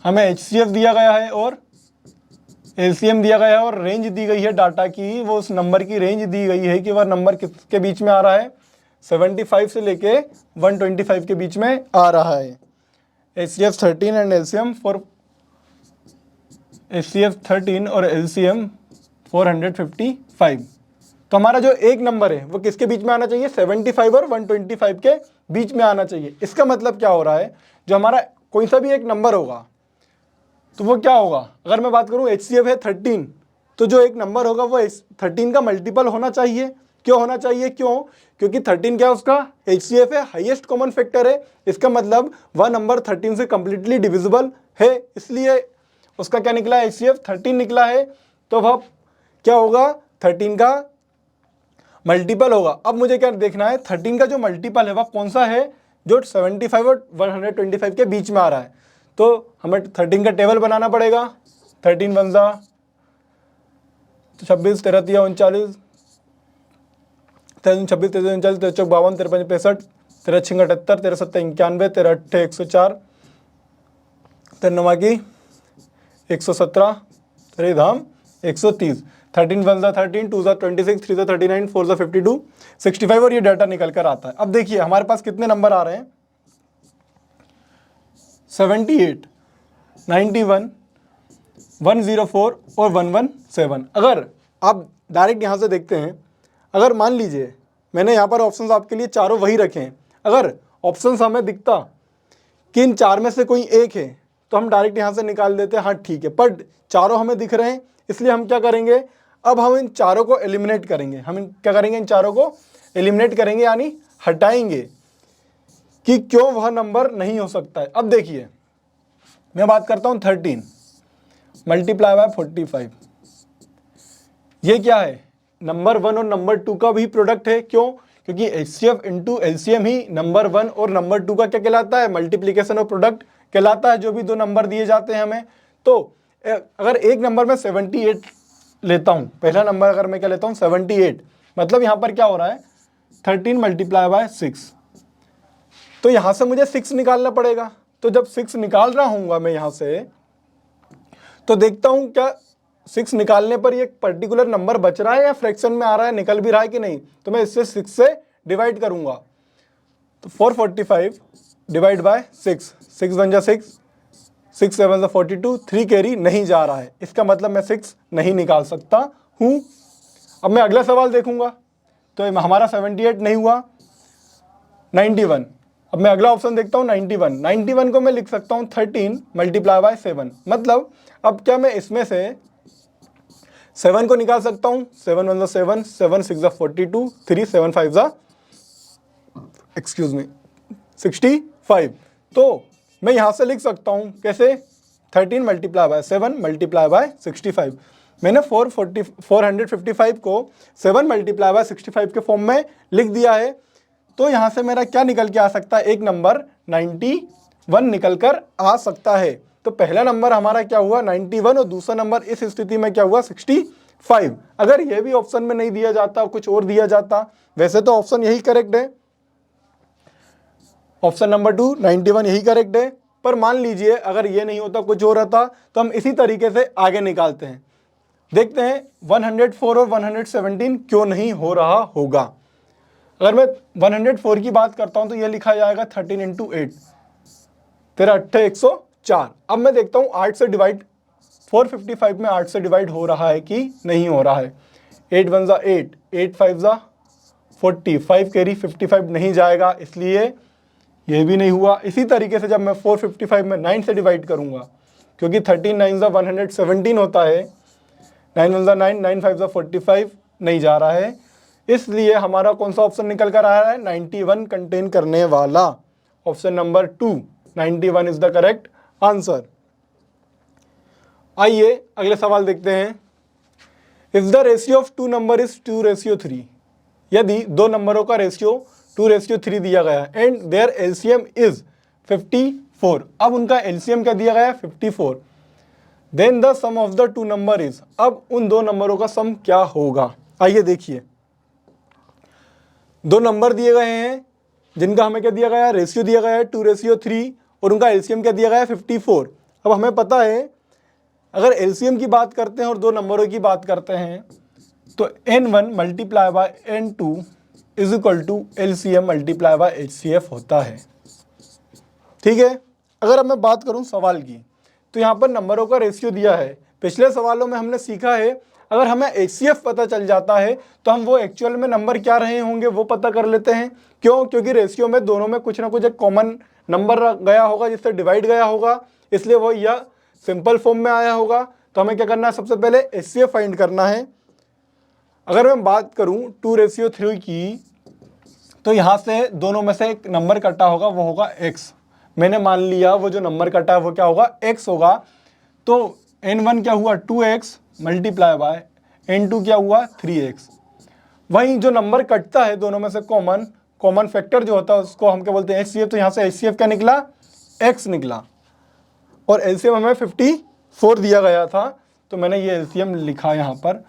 हमें HCF दिया गया है और LCM दिया गया है और रेंज दी गई है डाटा की, वो उस नंबर की रेंज दी गई है कि वह नंबर किसके बीच में आ रहा है, 75 से लेके 125 के बीच में आ रहा है। HCF 13 and LCM for HCF 13 और LCM 455। तो हमारा जो एक नंबर है वो किसके बीच में आना चाहिए, 75 और 125 के बीच में आना चाहिए। इसका मतलब क्या हो रहा है, जो हमारा कोई सा भी एक नंबर होगा तो वो क्या होगा, अगर मैं बात करूं HCF है 13, तो जो एक नंबर होगा वो 13 का मल्टीपल होना चाहिए। क्यों होना चाहिए, क्योंकि 13 क्या उसका HCF है, हाईएस्ट कॉमन फैक्टर है। इसका मतलब वह नंबर 13 से कंप्लीटली डिविजिबल है, इसलिए उसका क्या निकला, HCF 13 निकला है। तो वह क्या होगा, 13 का मल्टीपल होगा। अब मुझे क्या देखना है, 13 का जो मल्टीपल है वह कौन सा है, जो 75 और 125 के बीच में आ रहा है। तो हमें 13 का टेबल बनाना पड़ेगा। 13 वन जा 26, 13 तिया 39, 13 26, 13 39, 13 चौक 52, 13 5 65, 13 6 78, 13 7 91, 13 8 104, 13 9 की 117, 13 धाम 130। 13 वन जा 13, 2 जा 26, 3 जा 39, 4 जा 52, 65 और ये डाटा निकल कर आता है। अब देखिए हमारे पास कितने नंबर आ रहे हैं, 78, 91, 104 और 117। अगर आप डायरेक्ट यहाँ से देखते हैं, अगर मान लीजिए मैंने यहाँ पर ऑप्शंस आपके लिए चारों वही रखे हैं, अगर ऑप्शंस हमें दिखता कि इन चार में से कोई एक है तो हम डायरेक्ट यहाँ से निकाल देते हैं, हाँ ठीक है। पर चारों हमें दिख रहे हैं, इसलिए हम क्या करेंगे, अब हम इन चारों को एलिमिनेट करेंगे। हम क्या करेंगे, इन चारों को एलिमिनेट करेंगे, यानी हटाएंगे कि क्यों वह नंबर नहीं हो सकता है। अब देखिए मैं बात करता हूँ 13 मल्टीप्लाई बाय 45, ये क्या है, नंबर 1 और नंबर 2 का भी प्रोडक्ट है। क्यों, क्योंकि HCF इंटू LCM ही नंबर 1 और नंबर 2 का क्या कहलाता है, मल्टीप्लीकेशन और प्रोडक्ट कहलाता है, जो भी दो नंबर दिए जाते हैं हमें। तो अगर एक नंबर में 78 लेता हूँ, पहला नंबर अगर मैं क्या लेता हूँ 78, मतलब यहाँ पर क्या हो रहा है 13 मल्टीप्लाई बाय 6, तो यहाँ से मुझे 6 निकालना पड़ेगा। तो जब 6 निकाल रहा हूँगा मैं यहाँ से, तो देखता हूँ क्या 6 निकालने पर ये पर्टिकुलर नंबर बच रहा है या फ्रैक्शन में आ रहा है, निकल भी रहा है कि नहीं। तो मैं इससे 6 से डिवाइड करूँगा, तो 445 डिवाइड बाय 6, 6 वन जा 6, 6 7 जा 42, 3 कैरी नहीं जा रहा है, इसका मतलब मैं 6 नहीं निकाल सकता हूँ। अब मैं अगला सवाल देखूँगा, तो हमारा 78 नहीं हुआ, 91। अब मैं अगला ऑप्शन देखता हूँ 91, 91 को मैं लिख सकता हूँ 13 मल्टीप्लाई बाय 7, मतलब अब क्या मैं इसमें से 7 को निकाल सकता हूँ, 7 वन जा 7, 7 6 जा 42, 3 7 5 जा 65। तो मैं यहाँ से लिख सकता हूँ कैसे, 13 मल्टीप्लाई बाय 7 मल्टीप्लाई बाय 65। मैंने 455 को 7 मल्टीप्लाई बाय 65 के फॉर्म में लिख दिया है। तो यहाँ से मेरा क्या निकल के आ सकता है, एक नंबर 91 निकल कर आ सकता है। तो पहला नंबर हमारा क्या हुआ 91 और दूसरा नंबर इस स्थिति में क्या हुआ 65। अगर यह भी ऑप्शन में नहीं दिया जाता, कुछ और दिया जाता, वैसे तो ऑप्शन यही करेक्ट है, ऑप्शन नंबर 2 91 यही करेक्ट है। पर मान लीजिए अगर ये नहीं होता, कुछ और रहता, तो हम इसी तरीके से आगे निकालते हैं। देखते हैं 104 और 117 क्यों नहीं हो रहा होगा। अगर मैं 104 की बात करता हूं तो यह लिखा जाएगा 13 इंटू 8, तेरा 8 104। अब मैं देखता हूं 8 से डिवाइड, 455 में 8 से डिवाइड हो रहा है कि नहीं हो रहा है। 8 वन जा 8, 8 5 जा 40, 5 कैरी 55 नहीं जाएगा, इसलिए ये भी नहीं हुआ। इसी तरीके से जब मैं 455 में 9 से डिवाइड करूँगा, क्योंकि 13 9 117 होता है, 9 1 9, 9 5 45 नहीं जा रहा है, इसलिए हमारा कौन सा ऑप्शन निकल कर आ रहा है, 91 कंटेन करने वाला option number 2, 91 is the correct answer. आइए अगले सवाल देखते हैं। If the ratio of two number is 2:3, यदि दो नंबरों का रेशियो 2:3 दिया गया एंड देयर एलसीएम इज 54, अब उनका एलसीएम क्या दिया गया है, 54, then the sum of the two number is, अब उन दो नंबरों का सम क्या होगा। आइए देखिए, दो नंबर दिए गए हैं जिनका हमें क्या दिया गया है, रेशियो दिया गया है 2:3 और उनका एलसीएम क्या दिया गया है, 54। अब हमें पता है अगर एलसीएम की बात करते हैं और दो नंबरों की बात करते हैं तो n1 multiply by n2 is equal to LCM multiply by HCF होता है। ठीक है, अगर अब मैं बात करूं सवाल की, तो यहाँ पर नंबरों का रेशियो दिया है। पिछले सवालों में हमने सीखा है अगर हमें एचसीएफ पता चल जाता है तो हम वो एक्चुअल में नंबर क्या रहे होंगे वो पता कर लेते हैं। क्यों? क्योंकि रेशियो में दोनों में कुछ ना कुछ एक कॉमन नंबर गया होगा जिससे डिवाइड गया होगा, इसलिए वो यह सिंपल फॉर्म में आया होगा। तो हमें क्या करना है, सबसे पहले एचसीएफ फाइंड करना है। अगर मैं बात करूं 2:3 की, तो यहाँ से दोनों में से एक नंबर कटा होगा, वो होगा x। मैंने मान लिया वो जो नंबर कटा है वो क्या होगा, x होगा। तो n1 क्या हुआ 2x मल्टीप्लाई बाय n2 क्या हुआ 3x। वहीं जो नंबर कटता है दोनों में से कॉमन फैक्टर जो होता है उसको हम क्या बोलते हैं, एचसीएफ। तो यहाँ से एचसीएफ क्या निकला, x निकला, और एलसीएम हमें 54 दिया गया था, तो मैंने ये एलसीएम लिखा यहाँ पर।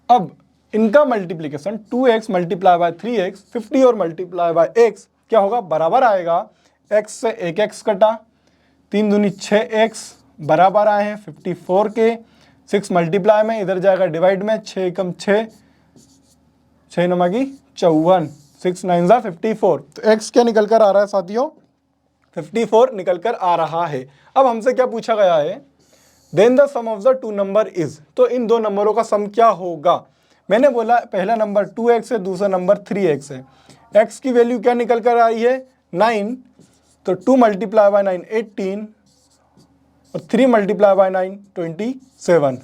अब इनका multiplication 2x multiply by 3x, 50 और मल्टीप्लाई बाय x क्या होगा, बराबर आएगा x से एक x कटा, 3 दूनी 6x बराबर आए हैं 54 के। 6 मल्टीप्लाई में इधर जाएगा डिवाइड में, 6 कम 6, 6 नमकी 54, 6 9 54। तो x क्या निकल कर आ रहा है साथियों, 54 निकल कर आ रहा है। अब हमसे क्या पूछा गया है, then the sum of the two number is, तो इन दो नंबरों का सम क्या होगा। मैंने बोला पहला नंबर 2x है, दूसरा नंबर 3x है। x की वैल्यू क्या निकल कर आई है, 9, तो 2 मल्टीप्लाई बाय 9 18 और 3 मल्टीप्लाई बाय 9 27।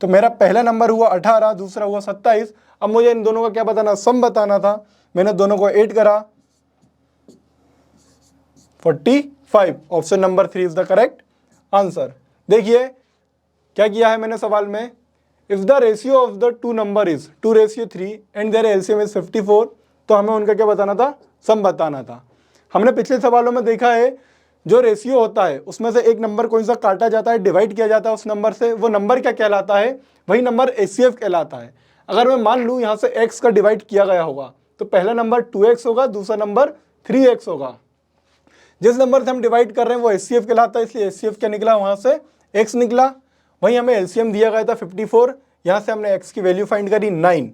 तो मेरा पहला नंबर हुआ 18, दूसरा हुआ 27। अब मुझे इन दोनों का क्या बताना, सम बताना था। मैंने दोनों को ऐड करा, 45। Option number 3 is the correct answer. देखिए क्या किया है मैंने सवाल में, if the ratio of the two number is 2:3 and their LCM is 54, तो हमें उनका क्या बताना था, सम बताना था। हमने पिछले सवालों में देखा है जो रेशियो होता है उसमें से एक नंबर कौन सा काटा जाता है, डिवाइड किया जाता है उस नंबर से, वो नंबर क्या कहलाता है, वही नंबर एचसीएफ कहलाता है। अगर मैं मान लूँ यहाँ से x का डिवाइड किया गया होगा तो पहला नंबर 2x होगा, दूसरा नंबर 3x होगा। जिस नंबर से हम डिवाइड कर रहे हैं वो एचसीएफ कहलाता है, इसलिए एचसीएफ क्या निकला, वहाँ से x निकला। वहीं हमें एलसीएम दिया गया था 54, यहाँ से हमने x की वैल्यू फाइंड करी 9,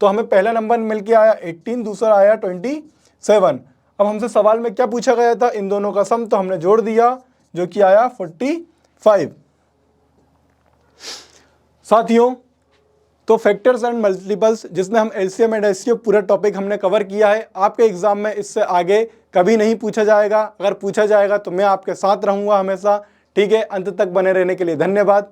तो हमें पहला नंबर मिल के आया 18, दूसरा आया 27। अब हमसे सवाल में क्या पूछा गया था, इन दोनों का सम, तो हमने जोड़ दिया जो कि आया 45। साथियों, तो फैक्टर्स एंड मल्टीपल्स जिसमें हम एलसीएम एंड एचसीएफ पूरा टॉपिक हमने कवर किया है। आपके एग्जाम में इससे आगे कभी नहीं पूछा जाएगा, अगर पूछा जाएगा तो मैं आपके साथ रहूँगा हमेशा। ठीक है, अंत तक बने रहने के लिए धन्यवाद।